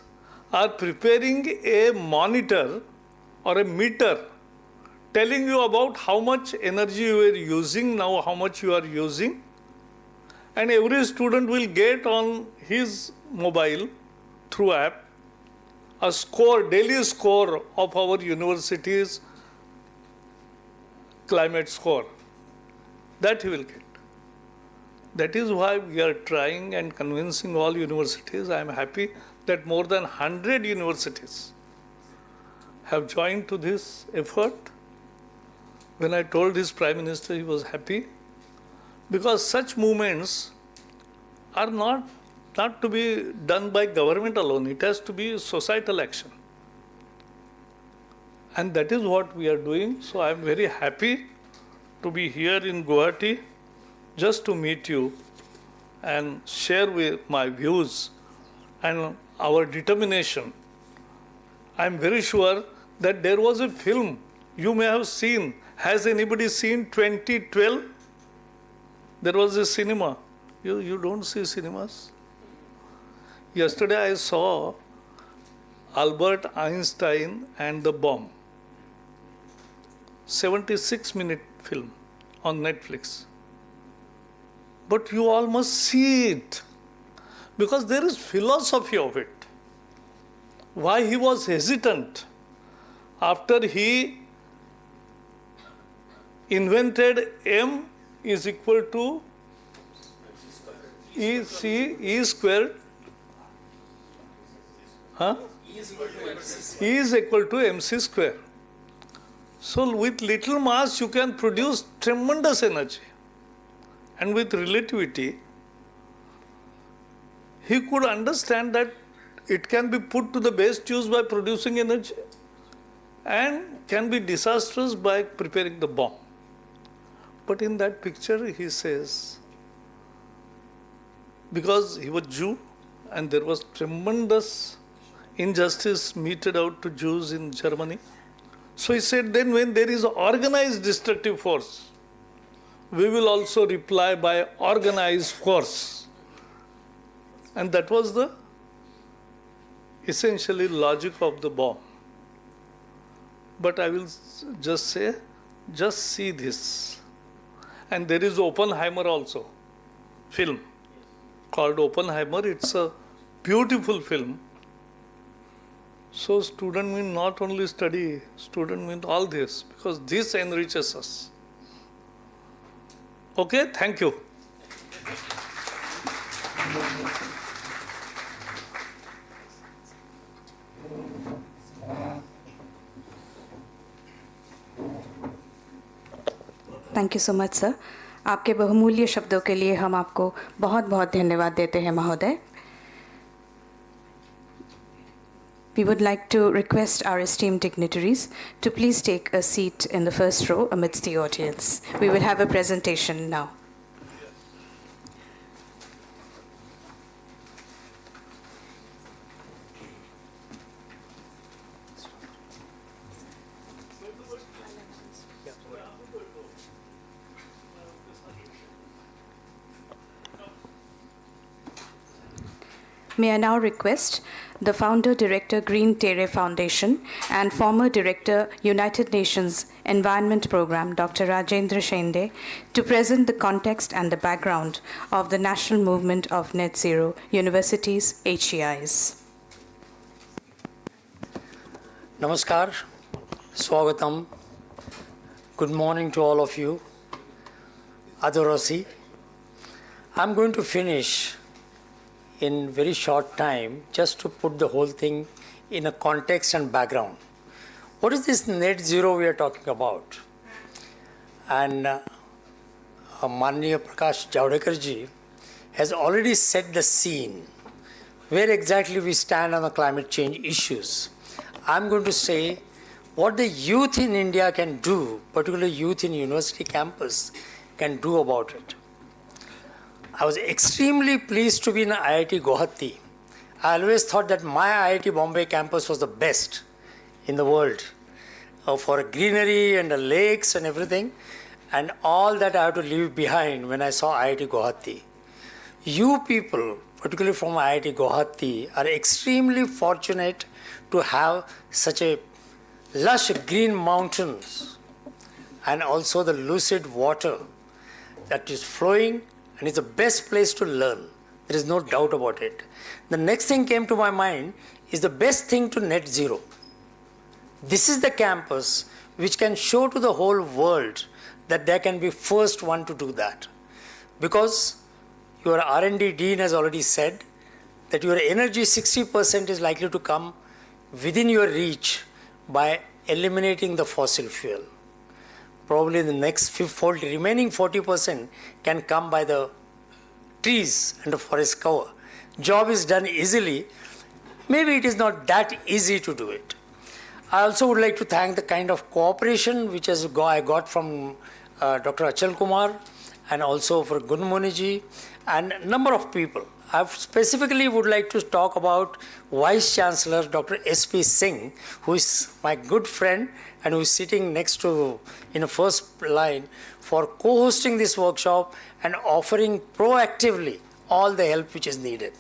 are preparing a monitor or a meter telling you about how much energy you are using now, how much you are using. And every student will get on his mobile through app a score, daily score of our university's climate score. That he will get. That is why we are trying and convincing all universities. I am happy that more than 100 universities have joined to this effort. When I told his Prime Minister, he was happy, because such movements are not to be done by government alone. It has to be societal action. And that is what we are doing. So I am very happy to be here in Guwahati just to meet you and share with my views and our determination. I am very sure that there was a film you may have seen. Has anybody seen 2012? There was a cinema. You don't see cinemas? Yesterday I saw Albert Einstein and the Bomb. 76-minute film on Netflix. But you all must see it, because there is philosophy of it. Why he was hesitant after he invented M is equal to E squared. Huh? E is equal to mc square. So with little mass you can produce tremendous energy. And with relativity, he could understand that it can be put to the best use by producing energy and can be disastrous by preparing the bomb. But in that picture he says, because he was Jew and there was tremendous injustice meted out to Jews in Germany. So he said, then when there is organized destructive force, we will also reply by organized force. And that was the essentially logic of the bomb. But I will just say, just see this. And there is Oppenheimer also, film called Oppenheimer. It's a beautiful film. So student will not only study, student will all this, because this enriches us. Okay, thank you. Thank you so much sir. आपके बहुमूल्य शब्दों के लिए हम आपको बहुत बहुत धन्यवाद देते हैं महोदय. We would like to request our esteemed dignitaries to please take a seat in the first row amidst the audience. We will have a presentation now. May I now request the founder director, Green Terre Foundation, and former director, United Nations Environment Program, Dr. Rajendra Shende, to present the context and the background of the national movement of Net Zero Universities, HEIs. Namaskar, Swagatam. Good morning to all of you. Adorasi. I'm going to finish in very short time just to put the whole thing in a context and background. What is this net zero we are talking about? And Manniya Prakash Javadekar ji has already set the scene where exactly we stand on the climate change issues. I'm going to say what the youth in India can do, particularly youth in university campus, can do about it. I was extremely pleased to be in IIT Guwahati. I always thought that my IIT Bombay campus was the best in the world for greenery and the lakes and everything, and all that I had to leave behind when I saw IIT Guwahati. You people, particularly from IIT Guwahati, are extremely fortunate to have such a lush green mountains and also the lucid water that is flowing, and it's the best place to learn. There is no doubt about it. The next thing came to my mind is the best thing to net zero. This is the campus which can show to the whole world that they can be first one to do that. Because your R&D dean has already said that your energy 60% is likely to come within your reach by eliminating the fossil fuel. Probably the next remaining 40% can come by the trees and the forest cover. Job is done easily. Maybe it is not that easy to do it. I also would like to thank the kind of cooperation which I got from Dr. Achal Kumar and also for Gunmuni ji and a number of people. I specifically would like to talk about Vice Chancellor Dr. S.P. Singh, who is my good friend and who is sitting next to in the first line for co-hosting this workshop and offering proactively all the help which is needed.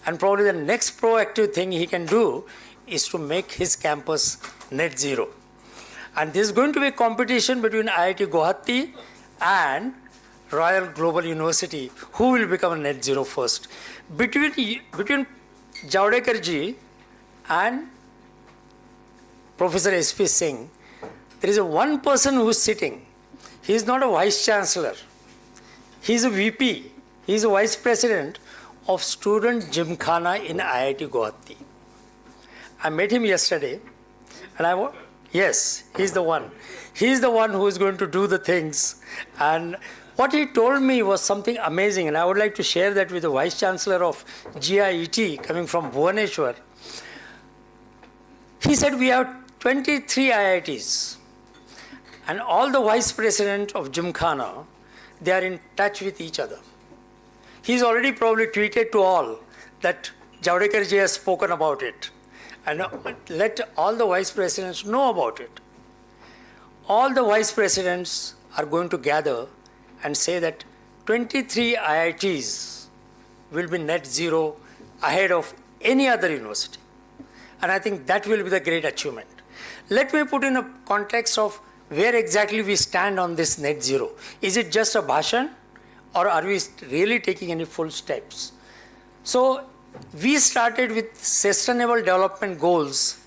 And probably the next proactive thing he can do is to make his campus net zero. And this is going to be a competition between IIT Guwahati and Royal Global University, who will become a net zero first. Between Javadekar ji and Professor S.P. Singh, there is one person who is sitting He's not a vice chancellor. He's a VP. He's a vice president of Student Gymkhana in IIT Guwahati. I met him yesterday, and yes, he's the one. He's the one who is going to do the things. And what he told me was something amazing, and I would like to share that with the vice chancellor of GIET coming from Bhubaneswar. He said we have 23 IITs, and all the vice president of Gymkhana, they are in touch with each other. He's already probably tweeted to all that Javadekar ji has spoken about it, and let all the vice presidents know about it. All the vice presidents are going to gather and say that 23 IITs will be net zero ahead of any other university. And I think that will be the great achievement. Let me put in a context of where exactly we stand on this net zero. Is it just a bhashan, or are we really taking any full steps? So we started with sustainable development goals,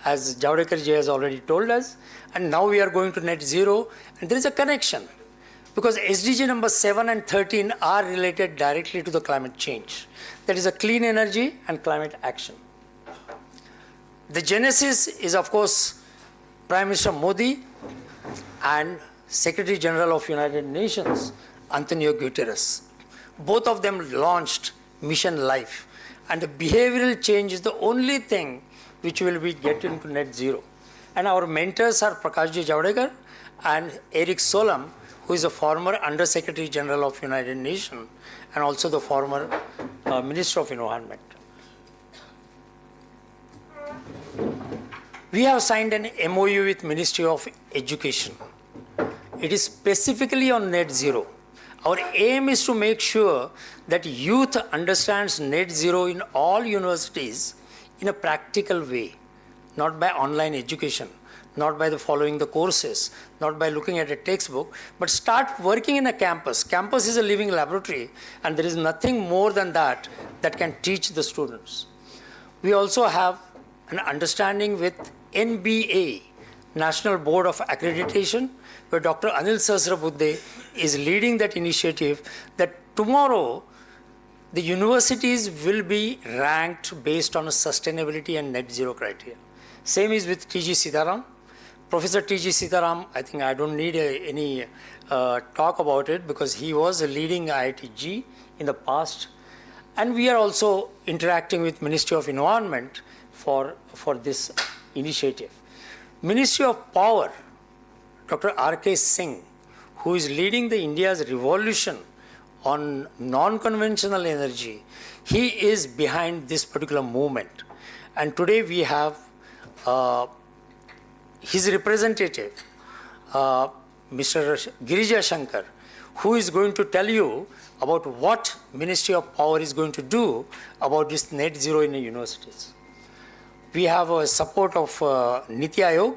as Javadekar ji has already told us, and now we are going to net zero, and there is a connection, because SDG number 7 and 13 are related directly to the climate change. That is a clean energy and climate action. The genesis is, of course, Prime Minister Modi and Secretary General of United Nations, Antonio Guterres. Both of them launched Mission Life. And the behavioral change is the only thing which will be getting to net zero. And our mentors are Prakash Ji Javadekar and Eric Solheim, who is a former Under Secretary General of United Nations and also the former Minister of Environment. We have signed an MOU with Ministry of Education. It is specifically on net zero. Our aim is to make sure that youth understands net zero in all universities in a practical way, not by online education, not by following the courses, not by looking at a textbook, but start working in a campus. Campus is a living laboratory, and there is nothing more than that that can teach the students. We also have an understanding with NBA, National Board of Accreditation, where Dr. Anil Sahasrabudhe is leading that initiative, that tomorrow the universities will be ranked based on a sustainability and net zero criteria. Same is with T.G. Sitaram. Professor T.G. Sitaram, I think I don't need any talk about it, because he was a leading IITG in the past. And we are also interacting with Ministry of Environment for this initiative. Ministry of Power, Dr. R.K. Singh, who is leading the India's revolution on non-conventional energy, he is behind this particular movement. And today we have his representative, Mr. Girija Shankar, who is going to tell you about what Ministry of Power is going to do about this net zero in the universities. We have a support of Niti Aayog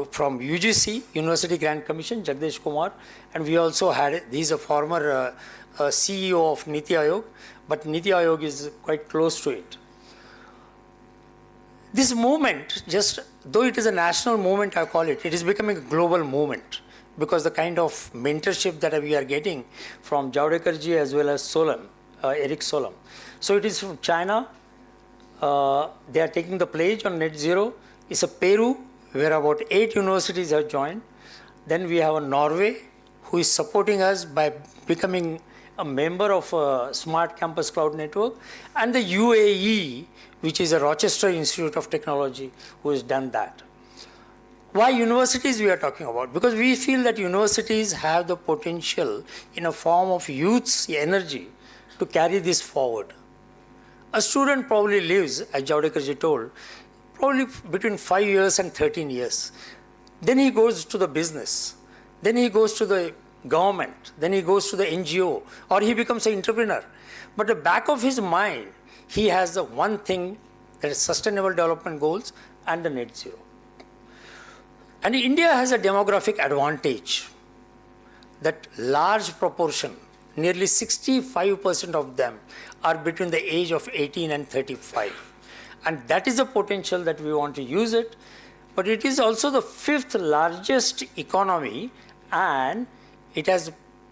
from UGC, University Grant Commission, Jagdish Kumar, and we also had, he's a former CEO of Niti Aayog, but Niti Aayog is quite close to it. This movement, just though it is a national movement, I call it, it is becoming a global movement, because the kind of mentorship that we are getting from Javadekar ji as well as Solheim, Eric Solheim. So it is from China. They are taking the pledge on net zero. It's a Peru, where about 8 universities have joined. Then we have a Norway, who is supporting us by becoming a member of Smart Campus Cloud Network, and the UAE, which is a Rochester Institute of Technology, who has done that. Why universities we are talking about? Because we feel that universities have the potential in a form of youth's energy to carry this forward. A student probably lives, as Javadekar ji told, probably between 5 years and 13 years. Then he goes to the business. Then he goes to the government. Then he goes to the NGO, or he becomes an entrepreneur. But the back of his mind, he has the one thing, that is sustainable development goals and the net zero. And India has a demographic advantage, that large proportion, nearly 65% of them are between the age of 18 and 35. And that is the potential that we want to use it. But it is also the 5th largest economy and it has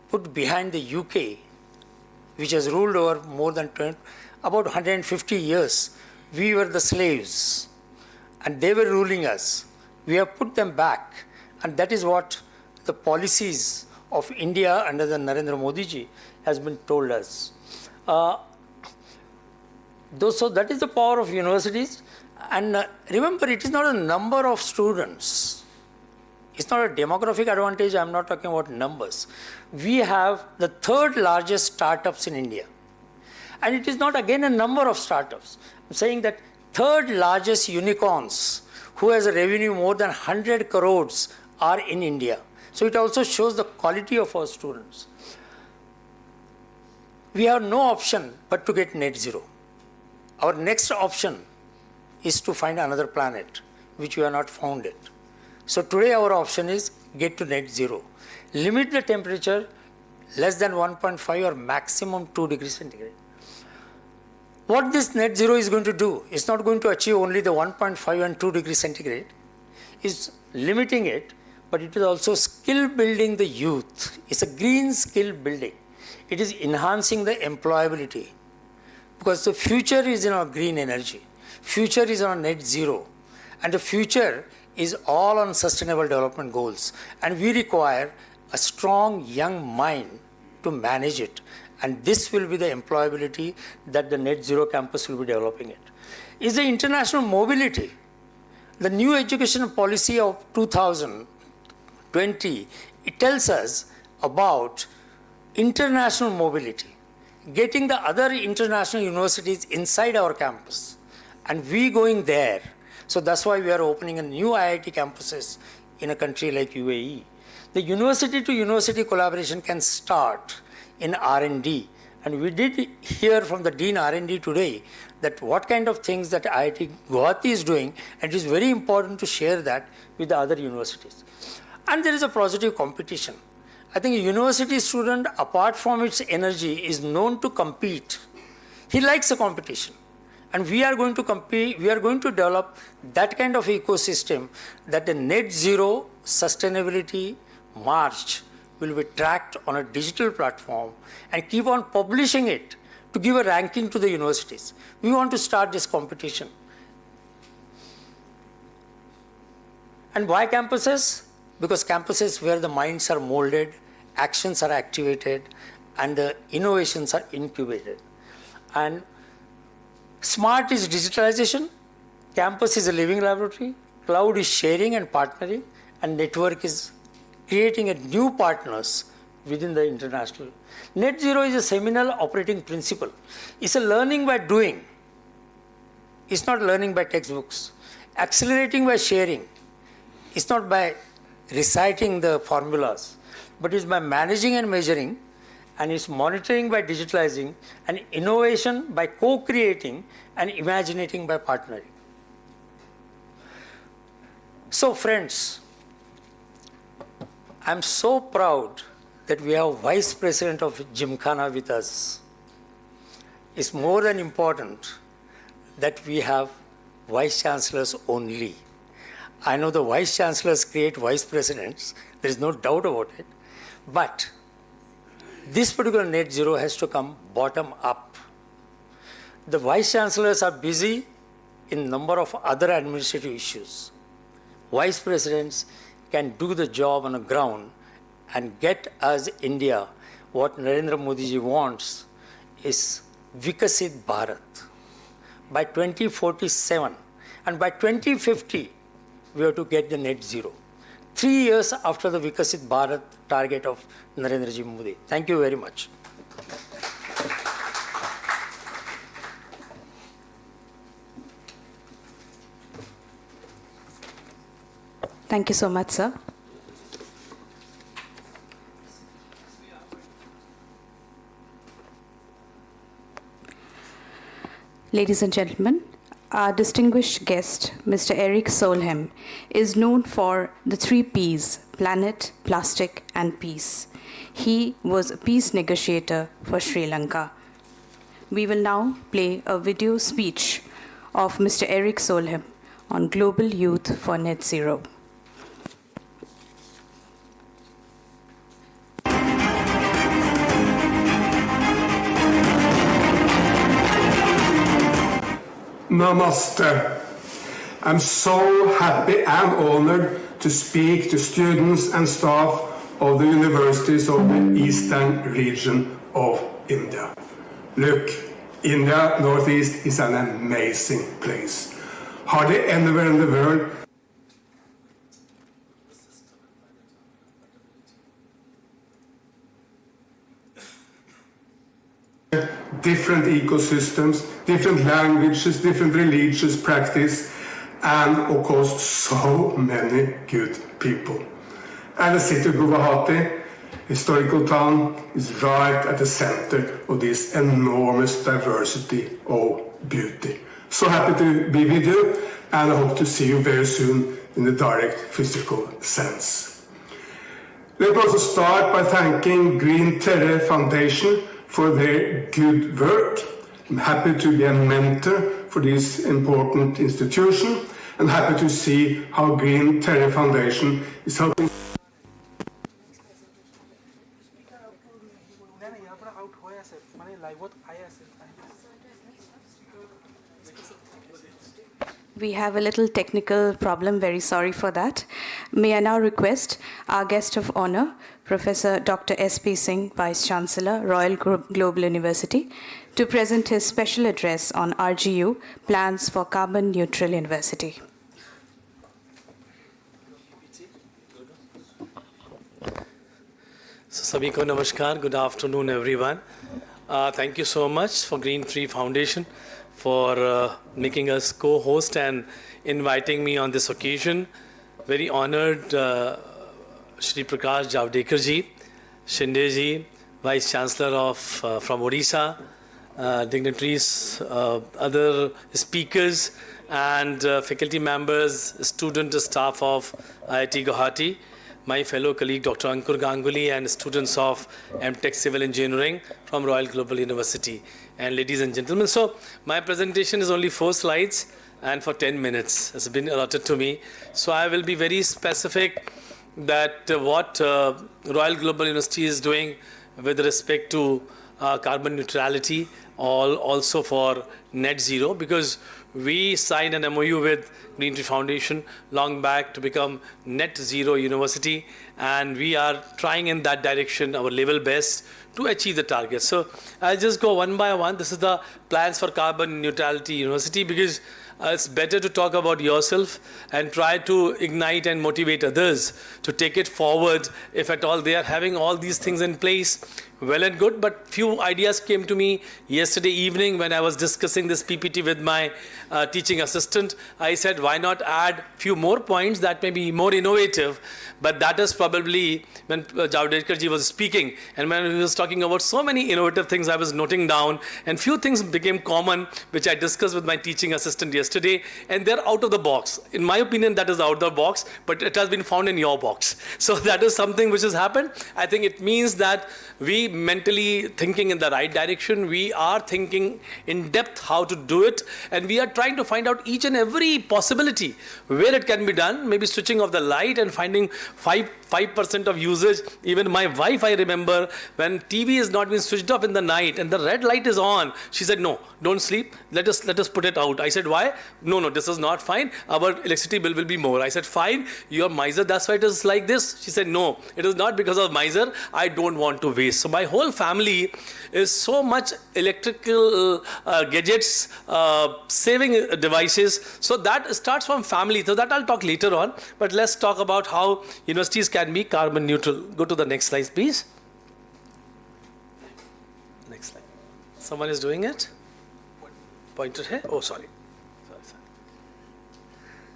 put behind the UK, which has ruled over more than about 150 years. We were the slaves, and they were ruling us. We have put them back, and that is what the policies of India under the Narendra Modi ji has been told us. So that is the power of universities. And remember, it is not a number of students. It's not a demographic advantage. I'm not talking about numbers. We have the third largest startups in India. And it is not again a number of startups. I'm saying that third largest unicorns who has a revenue more than 100 crores are in India. So it also shows the quality of our students. We have no option but to get net zero. Our next option is to find another planet, which we have not found it. So today our option is get to net zero. Limit the temperature less than 1.5 or maximum 2 degrees centigrade. What this net zero is going to do, it's not going to achieve only the 1.5 and 2 degrees centigrade. It's limiting it, but it is also skill building the youth. It's a green skill building. It is enhancing the employability, because the future is in our green energy. Future is on net zero, and the future is all on sustainable development goals, and we require a strong young mind to manage it, and this will be the employability that the net zero campus will be developing it. Is the international mobility. The new education policy of 2020, it tells us about international mobility, getting the other international universities inside our campus, and we going there. So that's why we are opening a new IIT campuses in a country like UAE. The university to university collaboration can start in R&D, and we did hear from the Dean R&D today that what kind of things that IIT Guwahati is doing, and it is very important to share that with the other universities. And there is a positive competition. I think a university student, apart from its energy, is known to compete. He likes a competition. And we are going to compete, we are going to develop that kind of ecosystem that the net zero sustainability march will be tracked on a digital platform and keep on publishing it to give a ranking to the universities. We want to start this competition. And why campuses? Because campuses where the minds are molded, actions are activated, and the innovations are incubated. And smart is digitalization, campus is a living laboratory, cloud is sharing and partnering, and network is creating a new partners within the international. Net zero is a seminal operating principle. It's a learning by doing. It's not learning by textbooks. Accelerating by sharing. It's not by reciting the formulas, but it's by managing and measuring, and it's monitoring by digitalizing, and innovation by co-creating, and imaginating by partnering. So friends, I'm so proud that we have Vice President of Gymkhana with us. It's more than important that we have Vice Chancellors only. I know the Vice Chancellors create Vice Presidents, there is no doubt about it, but this particular net zero has to come bottom up. The Vice Chancellors are busy in number of other administrative issues. Vice Presidents can do the job on the ground and get us India what Narendra Modi ji wants is Vikasit Bharat by 2047, and by 2050 we have to get the net zero. 3 years after the Vikasit Bharat target of Narendra ji Modi. Thank you very much. Thank you so much, sir. Ladies and gentlemen, our distinguished guest, Mr. Eric Solheim, is known for the 3 Ps: planet, plastic, and peace. He was a peace negotiator for Sri Lanka. We will now play a video speech of Mr. Eric Solheim on Global Youth for Net Zero. Namaste. I'm so happy and honored to speak to students and staff of the universities of the eastern region of India. Look, India, Northeast is an amazing place. Hardly anywhere in the world different ecosystems, different languages, different religious practice, and of course so many good people. And the city of Guwahati, historical town, is right at the center of this enormous diversity of beauty. So happy to be with you, and I hope to see you very soon in the direct physical sense. Let me also start by thanking Green Terre Foundation for their good work. I'm happy to be a mentor for this important institution, and happy to see how Green Terre Foundation is helping. We have a little technical problem, very sorry for that. May I now request our guest of honor, Professor Dr. S.P. Singh, Vice Chancellor, Royal Global University, to present his special address on RGU, Plans for Carbon Neutral University. So, Sabhi ko namaskar, good afternoon everyone. Thank you so much for Green Tree Foundation for making us co-host and inviting me on this occasion. Very honored Shri Prakash Javadekar ji, Shinde ji, Vice Chancellor of from Odisha, dignitaries, other speakers and faculty members, student staff of IIT Guwahati, my fellow colleague Dr. Ankur Ganguly and students of MTech Civil Engineering from Royal Global University. And ladies and gentlemen, so my presentation is only 4 slides and for 10 minutes has been allotted to me. So I will be very specific that what Royal Global University is doing with respect to carbon neutrality, also for net zero, because we signed an MOU with Green Tree Foundation long back to become net zero university, and we are trying in that direction our level best to achieve the target. So I'll just go one by one. This is the plans for carbon neutrality university, because it's better to talk about yourself and try to ignite and motivate others to take it forward. If at all they are having all these things in place, well and good, but few ideas came to me yesterday evening when I was discussing this PPT with my teaching assistant. I said, why not add few more points that may be more innovative? But that is probably when Javadekar ji was speaking, and when he was talking about so many innovative things, I was noting down, and few things became common, which I discussed with my teaching assistant yesterday, and they're out of the box. In my opinion, that is out of the box, but it has been found in your box. So that is something which has happened. I think it means that we mentally thinking in the right direction. We are thinking in depth how to do it, and we are trying to find out each and every possibility where it can be done. Maybe switching off the light and finding 5% of usage. Even my wife, I remember, when TV is not being switched off in the night and the red light is on, she said, no, don't sleep. Let us put it out. I said, why? No, this is not fine. Our electricity bill will be more. I said, fine, you're miser, that's why it is like this. She said, no, it is not because of miser. I don't want to waste. So my whole family is so much electrical gadgets, saving devices. So that starts from family. So that I'll talk later on. But let's talk about how universities can be carbon neutral. Go to the next slide, please. Next slide. Someone is doing it? Pointer here? Oh, sorry.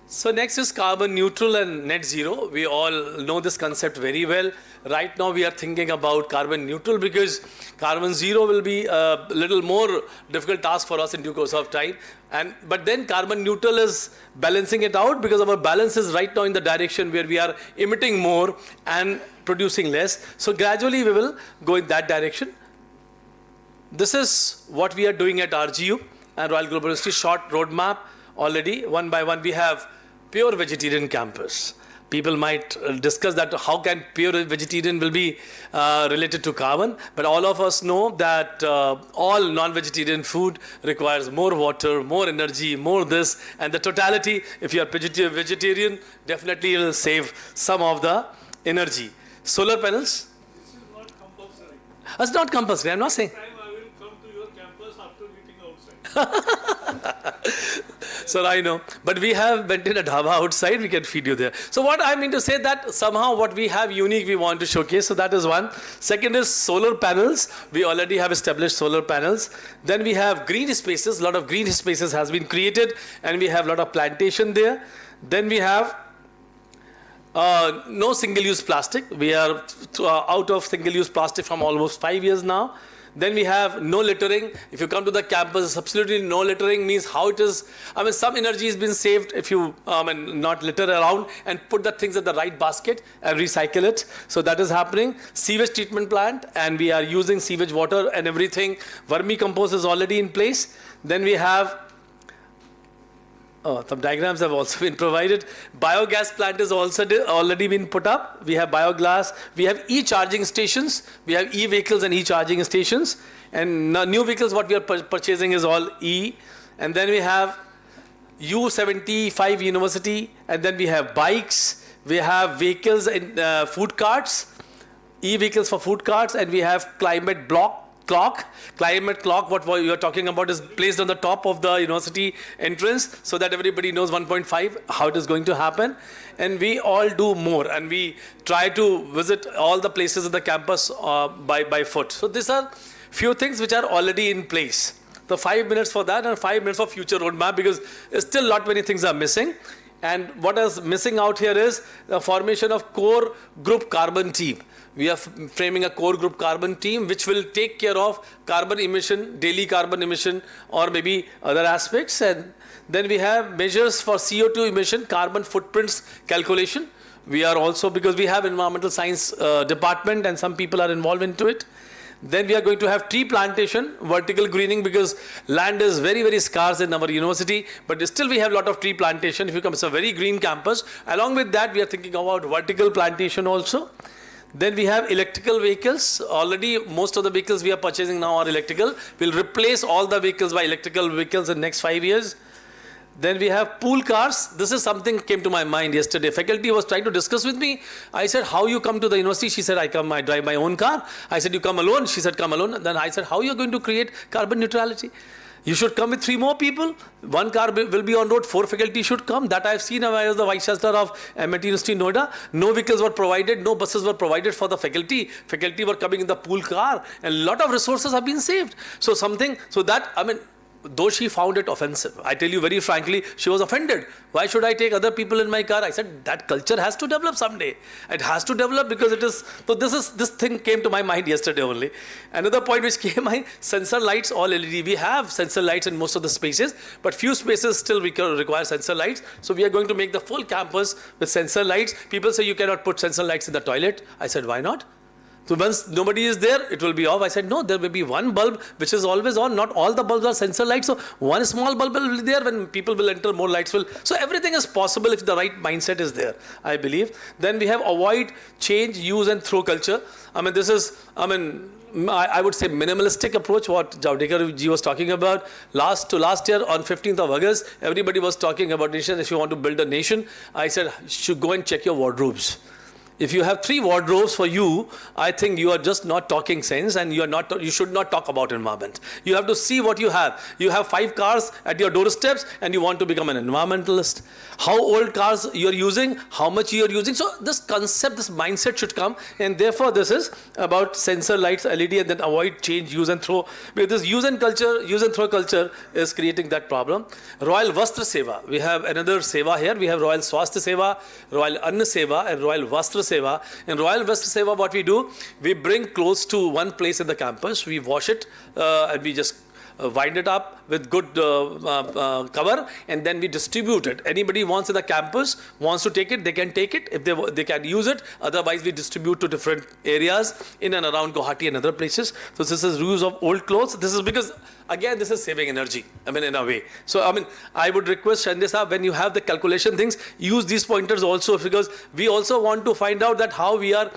So next is carbon neutral and net zero. We all know this concept very well. Right now we are thinking about carbon neutral because carbon zero will be a little more difficult task for us in due course of time. But then carbon neutral is balancing it out, because our balance is right now in the direction where we are emitting more and producing less. So gradually we will go in that direction. This is what we are doing at RGU and Royal Global University. Short roadmap already. One by one we have pure vegetarian campus. People might discuss that how can pure vegetarian will be related to carbon, but all of us know that all non-vegetarian food requires more water, more energy, more this, and the totality, if you are vegetarian, definitely you will save some of the energy. Solar panels? This is not compulsory. It's not compulsory, I'm not saying. Next time I will come to your campus after eating outside. So I know, but we have maintained a dhaba outside, we can feed you there. So what I mean to say that somehow what we have unique we want to showcase, so that is one. Second is solar panels. We already have established solar panels. Then we have green spaces, a lot of green spaces has been created, and we have a lot of plantation there. Then we have no single-use plastic. We are out of single-use plastic from almost 5 years now. Then we have no littering. If you come to the campus, absolutely no littering means how it is. I mean, some energy has been saved if you not litter around and put the things in the right basket and recycle it. So that is happening. Sewage treatment plant, and we are using sewage water and everything. Vermicompost is already in place. Then we have some diagrams have also been provided. Biogas plant is also already been put up. We have biogas. We have e-charging stations. We have e-vehicles and e-charging stations. And new vehicles, what we are purchasing is all E. And then we have U75 University. And then we have bikes. We have vehicles in food carts, e-vehicles for food carts. And we have climate clock, what you are talking about is placed on the top of the university entrance so that everybody knows 1.5, how it is going to happen. And we all do more, and we try to visit all the places in the campus by foot. So these are few things which are already in place. So 5 minutes for that and 5 minutes for future roadmap, because still lot many things are missing. And what is missing out here is the formation of core group carbon team. We are framing a core group carbon team which will take care of carbon emission, daily carbon emission, or maybe other aspects. And then we have measures for CO2 emission, carbon footprints calculation. We are also, because we have environmental science department and some people are involved into it. Then we are going to have tree plantation, vertical greening, because land is very, very scarce in our university, but still we have a lot of tree plantation. If you come, it's a very green campus. Along with that, we are thinking about vertical plantation also. Then we have electrical vehicles. Already most of the vehicles we are purchasing now are electrical. We'll replace all the vehicles by electrical vehicles in the next 5 years. Then we have pool cars. This is something came to my mind yesterday. Faculty was trying to discuss with me. I said, how you come to the university? She said, I drive my own car. I said, you come alone? She said, come alone. Then I said, how you are going to create carbon neutrality? You should come with 3 more people. 1 car will be on road, 4 faculty should come. That I have seen when I was the Vice Chancellor of MIT University, Noida. No vehicles were provided, no buses were provided for the faculty. Faculty were coming in the pool car, and a lot of resources have been saved. So though she found it offensive, I tell you very frankly, she was offended. Why should I take other people in my car? I said, that culture has to develop someday. It has to develop because it is, so this thing came to my mind yesterday only. Another point which came my sensor lights, all LED. We have sensor lights in most of the spaces, but few spaces still require sensor lights. So we are going to make the full campus with sensor lights. People say you cannot put sensor lights in the toilet. I said, why not? So once nobody is there, it will be off. I said, no, there will be one bulb which is always on. Not all the bulbs are sensor lights. So one small bulb will be there. When people will enter, more lights will. So everything is possible if the right mindset is there, I believe. Then we have avoid, change, use and throw culture. I mean, this is, I would say minimalistic approach, what Javadekar ji was talking about. Last year on 15th of August, everybody was talking about nation. If you want to build a nation, I said, you should go and check your wardrobes. If you have 3 wardrobes for you, I think you are just not talking sense, and you should not talk about environment. You have to see what you have. You have 5 cars at your doorsteps and you want to become an environmentalist. How old cars you are using, how much you are using. So this concept, this mindset should come, and therefore this is about sensor lights, LED, and then avoid, change, use and throw. Because this use and throw culture is creating that problem. Royal Vastra Seva. We have another Seva here. We have Royal Swasthya Seva, Royal Anna Seva and Royal Vastra Seva. In Royal Vastra Seva, what we do, we bring clothes to one place in the campus, we wash it and we just wind it up, with good cover, and then we distribute it. Anybody wants in the campus, wants to take it, they can take it. If they can use it. Otherwise, we distribute to different areas in and around Guwahati and other places. So this is reuse of old clothes. This is because, again, this is saving energy, in a way. So, I would request Shande Saab, when you have the calculation things, use these pointers also, because we also want to find out that how we are,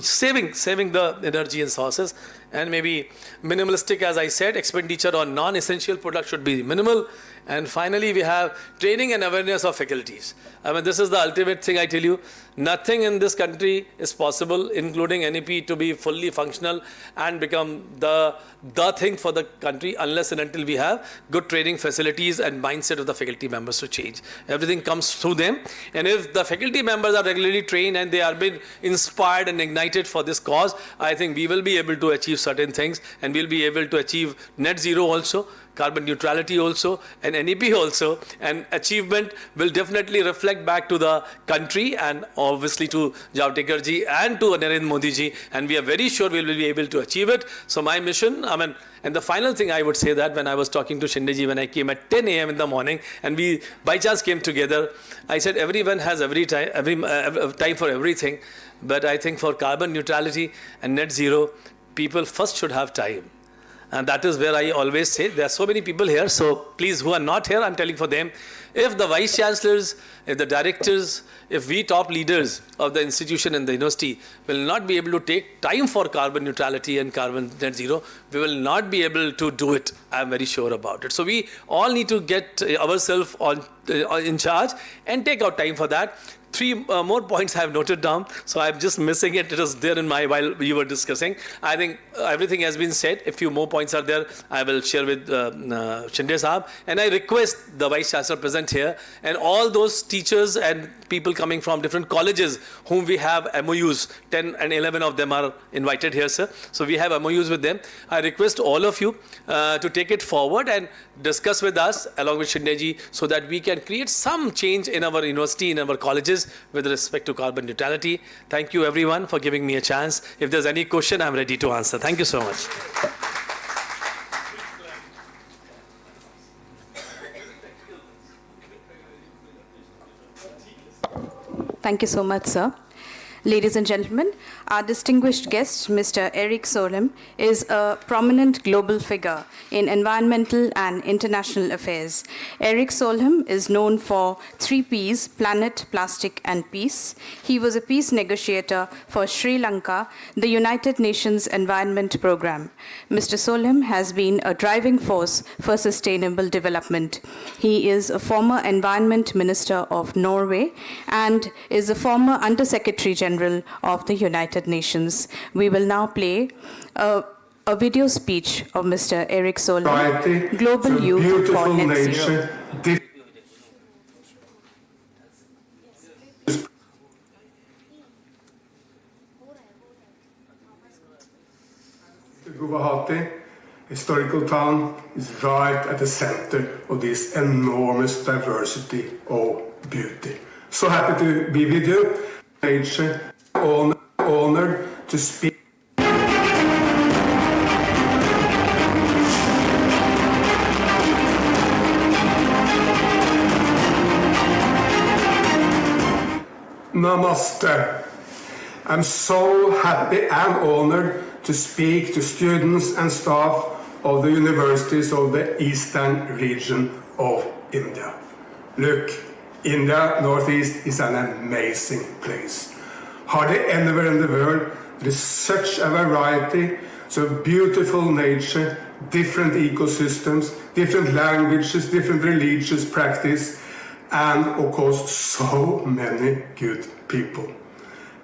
saving the energy and sources. And maybe minimalistic, as I said, expenditure on non-essential products should be minimal. And finally, we have training and awareness of faculties. This is the ultimate thing, I tell you. Nothing in this country is possible, including NEP, to be fully functional and become the thing for the country, unless and until we have good training facilities and mindset of the faculty members to change. Everything comes through them. And if the faculty members are regularly trained and they are being inspired and ignited for this cause, I think we will be able to achieve certain things, and we'll be able to achieve net zero also, carbon neutrality also, and NEP also, and achievement will definitely reflect back to the country and obviously to Javadekar ji and to Narendra Modi ji, and we are very sure we will be able to achieve it. So my mission, and the final thing I would say, that when I was talking to Shinde ji, when I came at 10 a.m. in the morning and we by chance came together, I said everyone has every time for everything, but I think for carbon neutrality and net zero, people first should have time. And that is where I always say, there are so many people here, so please, who are not here, I'm telling for them, if the vice chancellors, if the directors, if we top leaders of the institution and the university will not be able to take time for carbon neutrality and carbon net zero, we will not be able to do it. I'm very sure about it. So we all need to get ourselves in charge and take out time for that. 3 more points I have noted down, so I'm just missing it. It was there in while we were discussing. I think everything has been said. A few more points are there. I will share with Shinde Saab. And I request the Vice Chancellor present here and all those teachers and people coming from different colleges whom we have MOUs, 10 and 11 of them are invited here, sir. So we have MOUs with them. I request all of you to take it forward and discuss with us along with Shinde ji, so that we can create some change in our university, in our colleges, with respect to carbon neutrality. Thank you everyone for giving me a chance. If there's any question, I'm ready to answer. Thank you so much. Thank you so much, sir. Ladies and gentlemen, our distinguished guest, Mr. Eric Solheim, is a prominent global figure in environmental and international affairs. Eric Solheim is known for 3 Ps, planet, plastic, and peace. He was a peace negotiator for Sri Lanka, the United Nations Environment Programme. Mr. Solheim has been a driving force for sustainable development. He is a former Environment Minister of Norway and is a former Under-Secretary General of the United Nations. We will now play a video speech of Mr. Eric Solheim, Global Youth for Net Zero. Guwahati, historical town, is right at the center of this enormous diversity of beauty. So happy to be with you. Honored to speak. Namaste. I'm so happy and honored to speak to students and staff of the universities of the eastern region of India. Look, India, Northeast, is an amazing place. Hardly anywhere in the world there is such a variety, so beautiful nature, different ecosystems, different languages, different religious practice, and of course so many good people.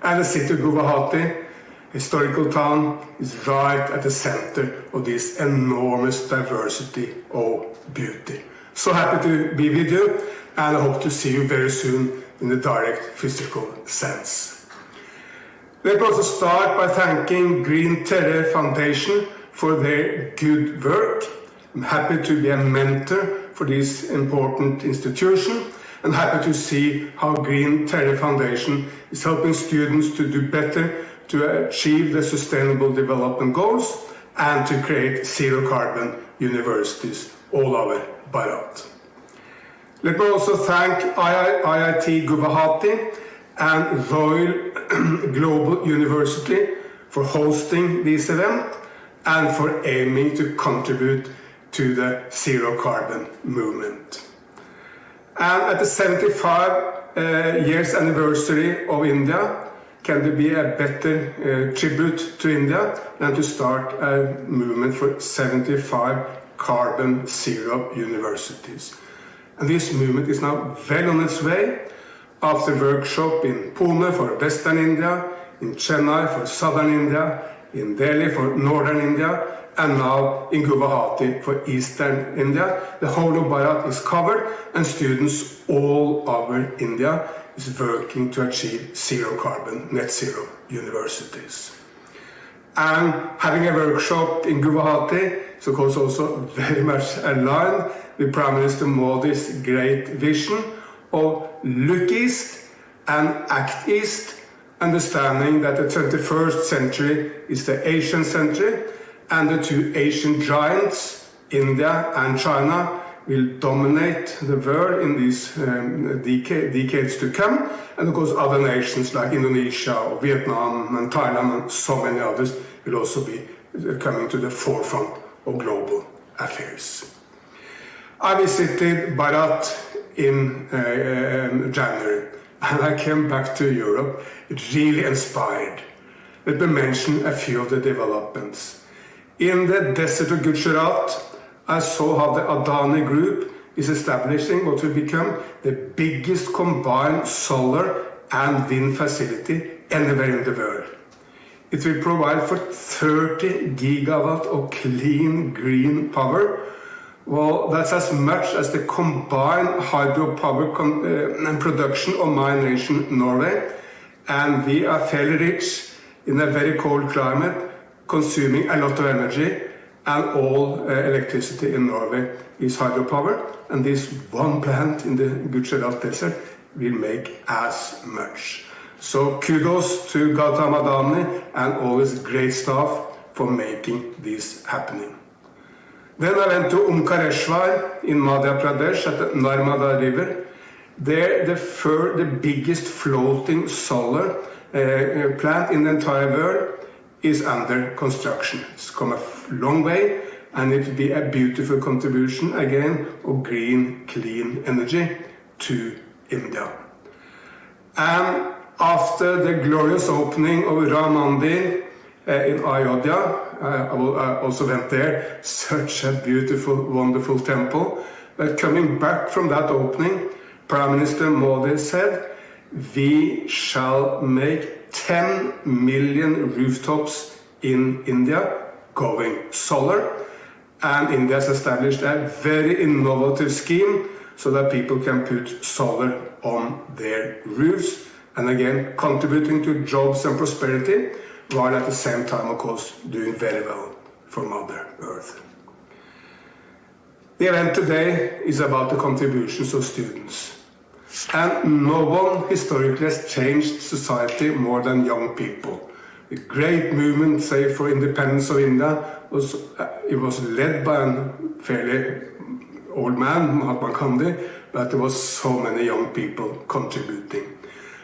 And the city of Guwahati, historical town, is right at the center of this enormous diversity of beauty. So happy to be with you, and I hope to see you very soon in the direct physical sense. Let me also start by thanking Green Terre Foundation for their good work. I'm happy to be a mentor for this important institution, and happy to see how Green Terre Foundation is helping students to do better to achieve the Sustainable Development Goals and to create zero carbon universities all over Bharat. Let me also thank IIT Guwahati and Royal Global University for hosting this event and for aiming to contribute to the zero carbon movement. And at the 75 years anniversary of India, can there be a better tribute to India than to start a movement for 75 carbon zero universities? And this movement is now well on its way after workshop in Pune for Western India, in Chennai for Southern India, in Delhi for Northern India, and now in Guwahati for Eastern India. The whole of Bharat is covered, and students all over India is working to achieve zero carbon, net zero universities. And having a workshop in Guwahati is of course also very much aligned with Prime Minister Modi's great vision of look east and act east, understanding that the 21st century is the Asian century, and the two Asian giants, India and China, will dominate the world in these decades to come, and of course other nations like Indonesia or Vietnam and Thailand and so many others will also be coming to the forefront of global affairs. I visited Bharat in January, and I came back to Europe really inspired. Let me mention a few of the developments. In the desert of Gujarat, I saw how the Adani Group is establishing what will become the biggest combined solar and wind facility anywhere in the world. It will provide for 30 gigawatt of clean green power. Well, that's as much as the combined hydropower production of my nation, Norway, and we are fairly rich in a very cold climate, consuming a lot of energy, and all electricity in Norway is hydropower, and this one plant in the Gujarat desert will make as much. So kudos to Gautam Adani and all his great staff for making this happening. Then I went to Omkareshwar in Madhya Pradesh at the Narmada River. There, the biggest floating solar plant in the entire world is under construction. It's come a long way, and it will be a beautiful contribution again of green, clean energy to India. And after the glorious opening of Ram Mandir in Ayodhya, I also went there, such a beautiful, wonderful temple. But coming back from that opening, Prime Minister Modi said, we shall make 10 million rooftops in India going solar. And India has established a very innovative scheme so that people can put solar on their roofs, and again contributing to jobs and prosperity, while at the same time, of course, doing very well for Mother Earth. The event today is about the contributions of students. And no one historically has changed society more than young people. The great movement, say, for independence of India, was led by a fairly old man, Mahatma Gandhi, but there was so many young people contributing.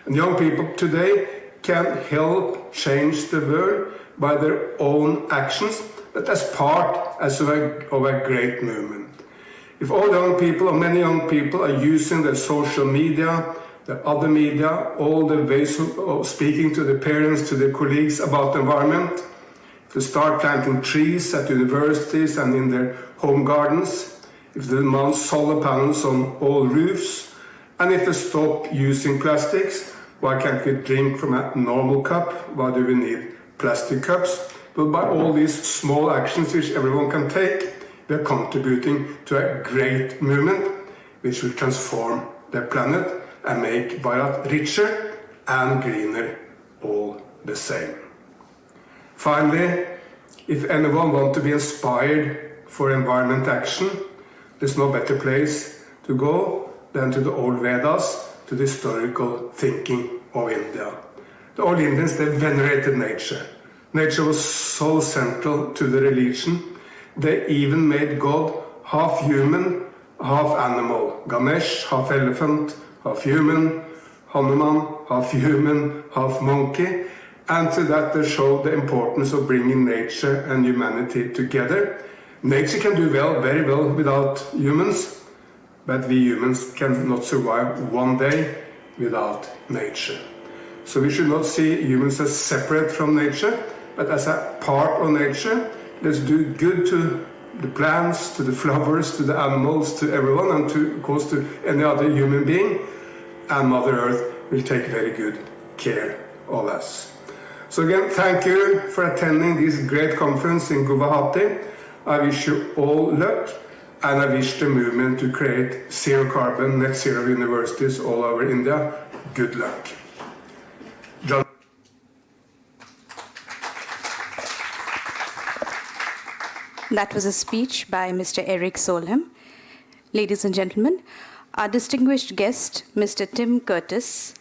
And young people today can help change the world by their own actions, but as part of a great movement. If all young people, or many young people, are using their social media, the other media, all the ways of speaking to the parents, to their colleagues about the environment, if they start planting trees at universities and in their home gardens, if they mount solar panels on all roofs, and if they stop using plastics, why can't we drink from a normal cup? Why do we need plastic cups? But by all these small actions which everyone can take, we are contributing to a great movement which will transform the planet and make Bharat richer and greener all the same. Finally, if anyone wants to be inspired for environment action, there's no better place to go than to the old Vedas, to the historical thinking of India. The old Indians, they venerated nature. Nature was so central to the religion. They even made God half human, half animal. Ganesh, half elephant, half human. Hanuman, half human, half monkey. And to that they show the importance of bringing nature and humanity together. Nature can do very well without humans, but we humans cannot survive one day without nature. So we should not see humans as separate from nature, but as a part of nature. Let's do good to the plants, to the flowers, to the animals, to everyone, and to, of course, to any other human being. And Mother Earth will take very good care of us. So again, thank you for attending this great conference in Guwahati. I wish you all luck, and I wish the movement to create zero carbon, net zero universities all over India good luck. John. That was a speech by Mr. Eric Solheim. Ladies and gentlemen, our distinguished guest, Mr. Tim Curtis,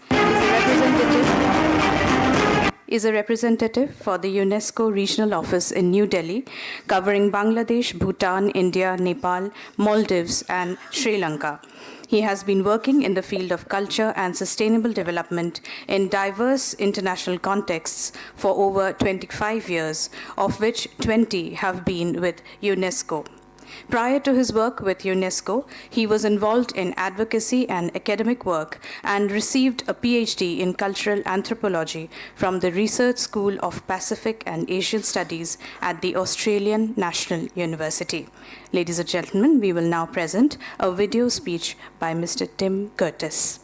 is a representative for the UNESCO Regional Office in New Delhi, covering Bangladesh, Bhutan, India, Nepal, Maldives, and Sri Lanka. He has been working in the field of culture and sustainable development in diverse international contexts for over 25 years, of which 20 have been with UNESCO. Prior to his work with UNESCO, he was involved in advocacy and academic work and received a PhD in cultural anthropology from the Research School of Pacific and Asian Studies at the Australian National University. Ladies and gentlemen, we will now present a video speech by Mr. Tim Curtis.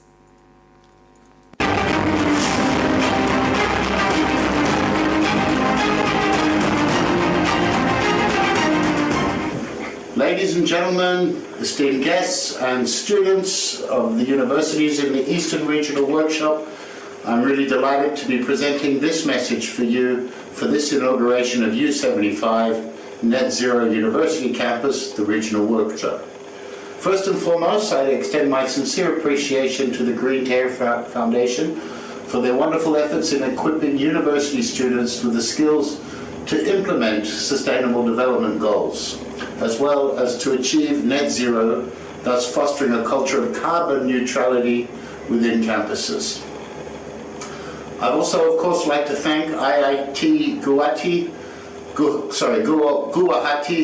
Ladies and gentlemen, esteemed guests and students of the universities in the Eastern Regional Workshop, I'm really delighted to be presenting this message for you for this inauguration of U75 Net Zero University Campus, the Regional Workshop. First and foremost, I extend my sincere appreciation to the Green Terre Foundation for their wonderful efforts in equipping university students with the skills to implement sustainable development goals, as well as to achieve net zero, thus fostering a culture of carbon neutrality within campuses. I'd also, of course, like to thank IIT Guwahati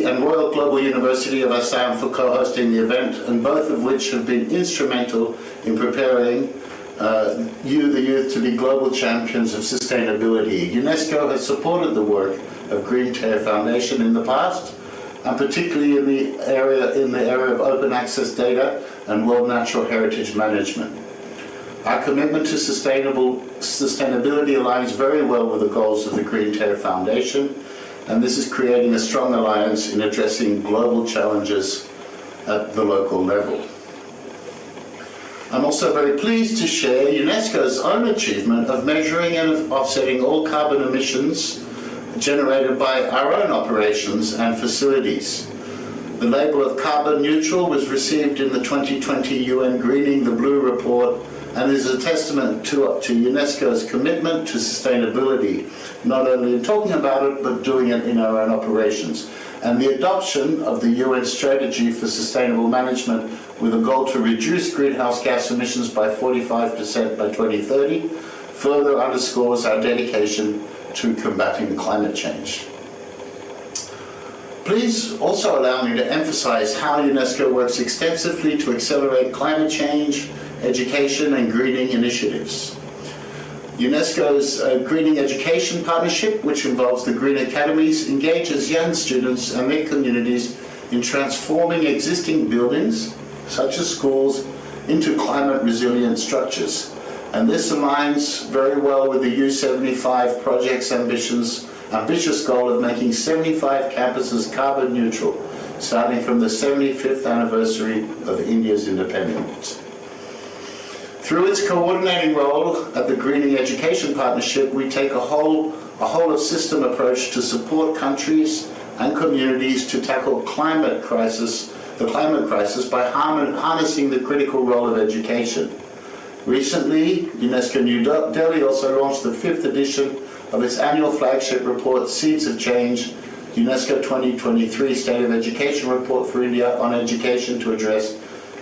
and Royal Global University of Assam for co-hosting the event, and both of which have been instrumental in preparing you, the youth, to be global champions of sustainability. UNESCO has supported the work of Green Terre Foundation in the past, and particularly in the area of open access data and World Natural Heritage Management. Our commitment to sustainability aligns very well with the goals of the Green Terre Foundation, and this is creating a strong alliance in addressing global challenges at the local level. I'm also very pleased to share UNESCO's own achievement of measuring and offsetting all carbon emissions generated by our own operations and facilities. The label of carbon neutral was received in the 2020 UN Greening the Blue report and is a testament to UNESCO's commitment to sustainability, not only in talking about it, but doing it in our own operations. And the adoption of the UN Strategy for Sustainable Management with a goal to reduce greenhouse gas emissions by 45% by 2030 further underscores our dedication to combating climate change. Please also allow me to emphasize how UNESCO works extensively to accelerate climate change, education, and greening initiatives. UNESCO's Greening Education Partnership, which involves the Green Academies, engages young students and their communities in transforming existing buildings, such as schools, into climate-resilient structures. And this aligns very well with the U75 project's ambitious goal of making 75 campuses carbon neutral, starting from the 75th anniversary of India's independence. Through its coordinating role at the Greening Education Partnership, we take a whole of system approach to support countries and communities to tackle the climate crisis by harnessing the critical role of education. Recently, UNESCO New Delhi also launched the 5th edition of its annual flagship report, Seeds of Change, UNESCO 2023 State of Education Report for India on education to address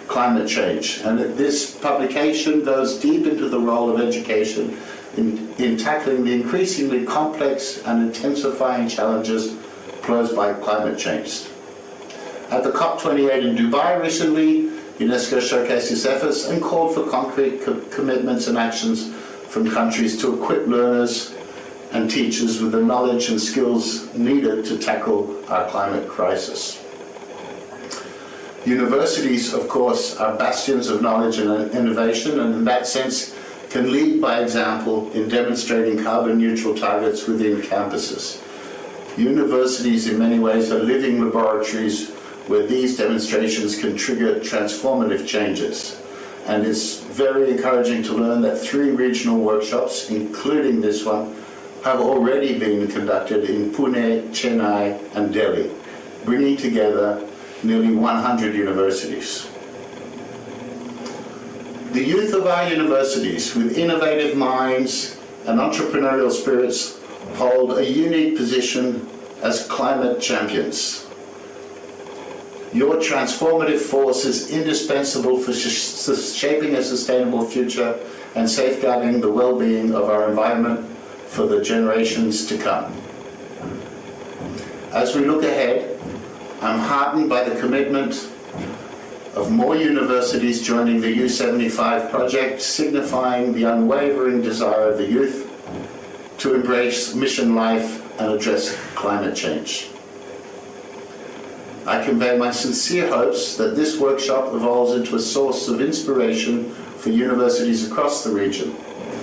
climate change. And this publication goes deep into the role of education in tackling the increasingly complex and intensifying challenges posed by climate change. At the COP28 in Dubai recently, UNESCO showcased its efforts and called for concrete commitments and actions from countries to equip learners and teachers with the knowledge and skills needed to tackle our climate crisis. Universities, of course, are bastions of knowledge and innovation, and in that sense can lead by example in demonstrating carbon neutral targets within campuses. Universities in many ways are living laboratories where these demonstrations can trigger transformative changes. And it's very encouraging to learn that 3 regional workshops, including this one, have already been conducted in Pune, Chennai, and Delhi, bringing together nearly 100 universities. The youth of our universities, with innovative minds and entrepreneurial spirits, hold a unique position as climate champions. Your transformative force is indispensable for shaping a sustainable future and safeguarding the well-being of our environment for the generations to come. As we look ahead, I'm heartened by the commitment of more universities joining the U75 project, signifying the unwavering desire of the youth to embrace mission life and address climate change. I convey my sincere hopes that this workshop evolves into a source of inspiration for universities across the region.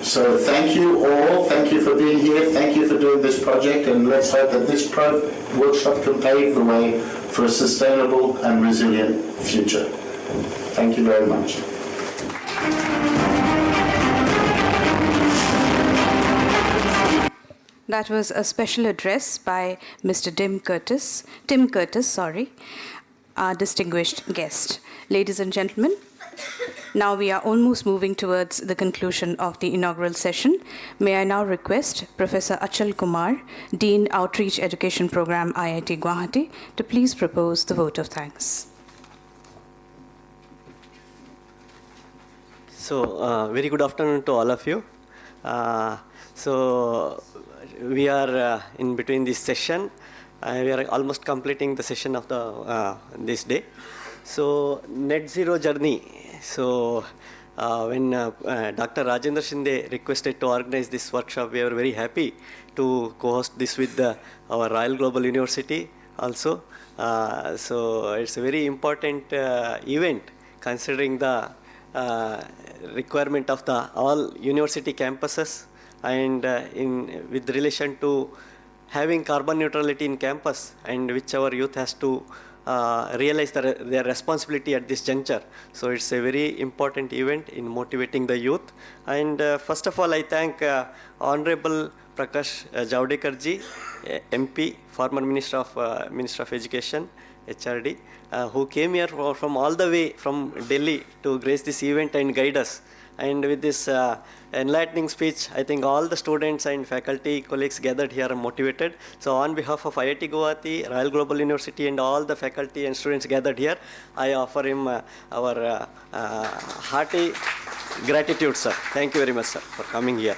So thank you all, thank you for being here, thank you for doing this project, and let's hope that this workshop can pave the way for a sustainable and resilient future. Thank you very much. That was a special address by Mr. Tim Curtis, our distinguished guest. Ladies and gentlemen, now we are almost moving towards the conclusion of the inaugural session. May I now request Professor Achal Kumar, Dean Outreach Education Program, IIT Guwahati, to please propose the vote of thanks. So, very good afternoon to all of you. So, we are in between this session. We are almost completing the session of the this day. So, net zero journey. So, when Dr. Rajendra Shinde requested to organize this workshop, we were very happy to co-host this with our Royal Global University also. So, it's a very important event considering the requirement of the all university campuses, and with relation to having carbon neutrality in campus, and which our youth has to realize their responsibility at this juncture. So it's a very important event in motivating the youth. And first of all, I thank Honorable Prakash Javadekar ji, MP, former Minister of Education, HRD, who came here from all the way from Delhi to grace this event and guide us. And with this enlightening speech, I think all the students and faculty colleagues gathered here are motivated. So on behalf of IIT Guwahati, Royal Global University, and all the faculty and students gathered here, I offer him our hearty gratitude, sir. Thank you very much, sir, for coming here.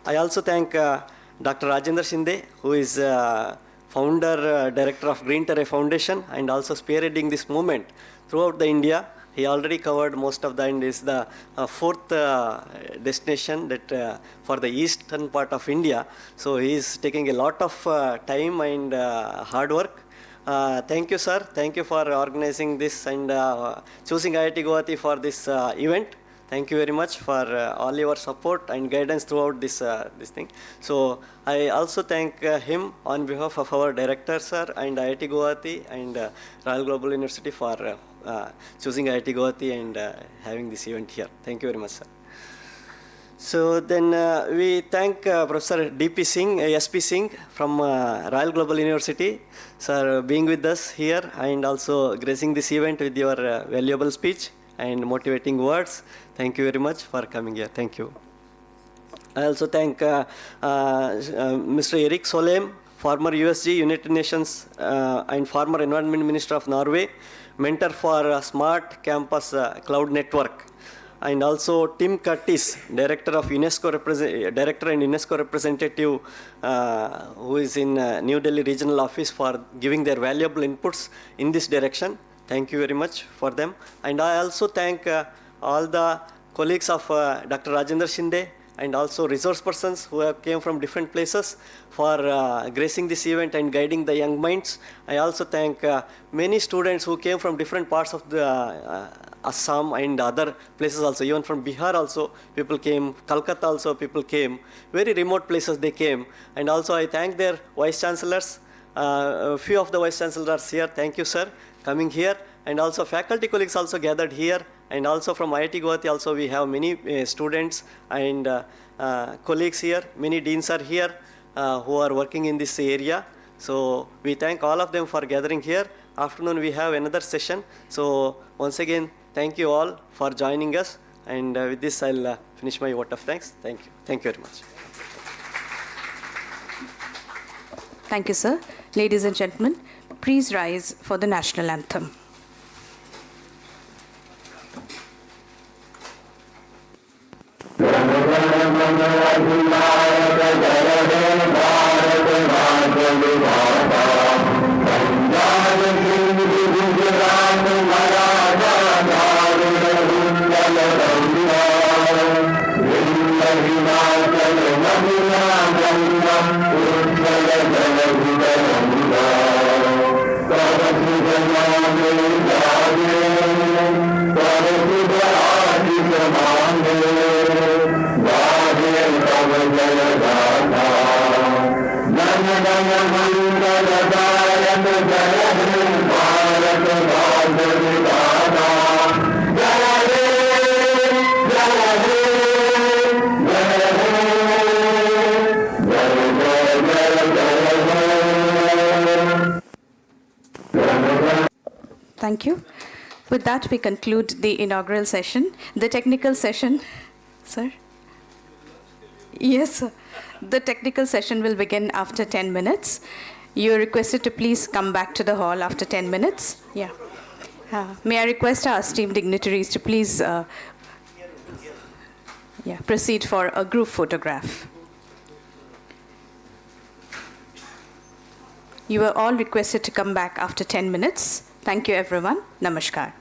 I also thank Dr. Rajendra Shinde, who is founder, director of Green Terrain Foundation, and also spearheading this movement throughout the India. He already covered most of the, and is the fourth destination that for the eastern part of India. So he is taking a lot of time and hard work. Thank you, sir. Thank you for organizing this and choosing IIT Guwahati for this event. Thank you very much for all your support and guidance throughout this thing. So I also thank him on behalf of our director, sir, and IIT Guwahati and Royal Global University for choosing IIT Guwahati and having this event here. Thank you very much, sir. So then we thank Professor D.P. Singh, S.P. Singh from Royal Global University, sir, being with us here and also gracing this event with your valuable speech and motivating words. Thank you very much for coming here. Thank you. I also thank Mr. Eric Solem former USG, United Nations, and former Environment Minister of Norway, mentor for Smart Campus Cloud Network. And also Tim Curtis, Director and UNESCO representative, who is in New Delhi Regional Office, for giving their valuable inputs in this direction. Thank you very much for them. And I also thank all the colleagues of Dr. Rajendra Shinde and also resource persons who have came from different places for gracing this event and guiding the young minds. I also thank many students who came from different parts of the Assam and other places also, even from Bihar also people came, Calcutta also people came, very remote places they came. And also I thank their vice chancellors. A few of the vice chancellors are here. Thank you, sir, coming here. And also faculty colleagues also gathered here. And also from IIT Guwahati also we have many students and colleagues here. Many deans are here who are working in this area. So we thank all of them for gathering here. Afternoon we have another session. So once again, thank you all for joining us. And with this I'll finish my vote of thanks. Thank you. Thank you very much. Thank you, sir. Ladies and gentlemen, please rise for the national anthem. Thank you. With that, we conclude the inaugural session. The technical session, sir? Yes, sir. The technical session will begin after 10 minutes. You're requested to please come back to the hall after 10 minutes. Yeah. May I request our esteemed dignitaries to please proceed for a group photograph. You are all requested to come back after 10 minutes. Thank you, everyone. Namaskar.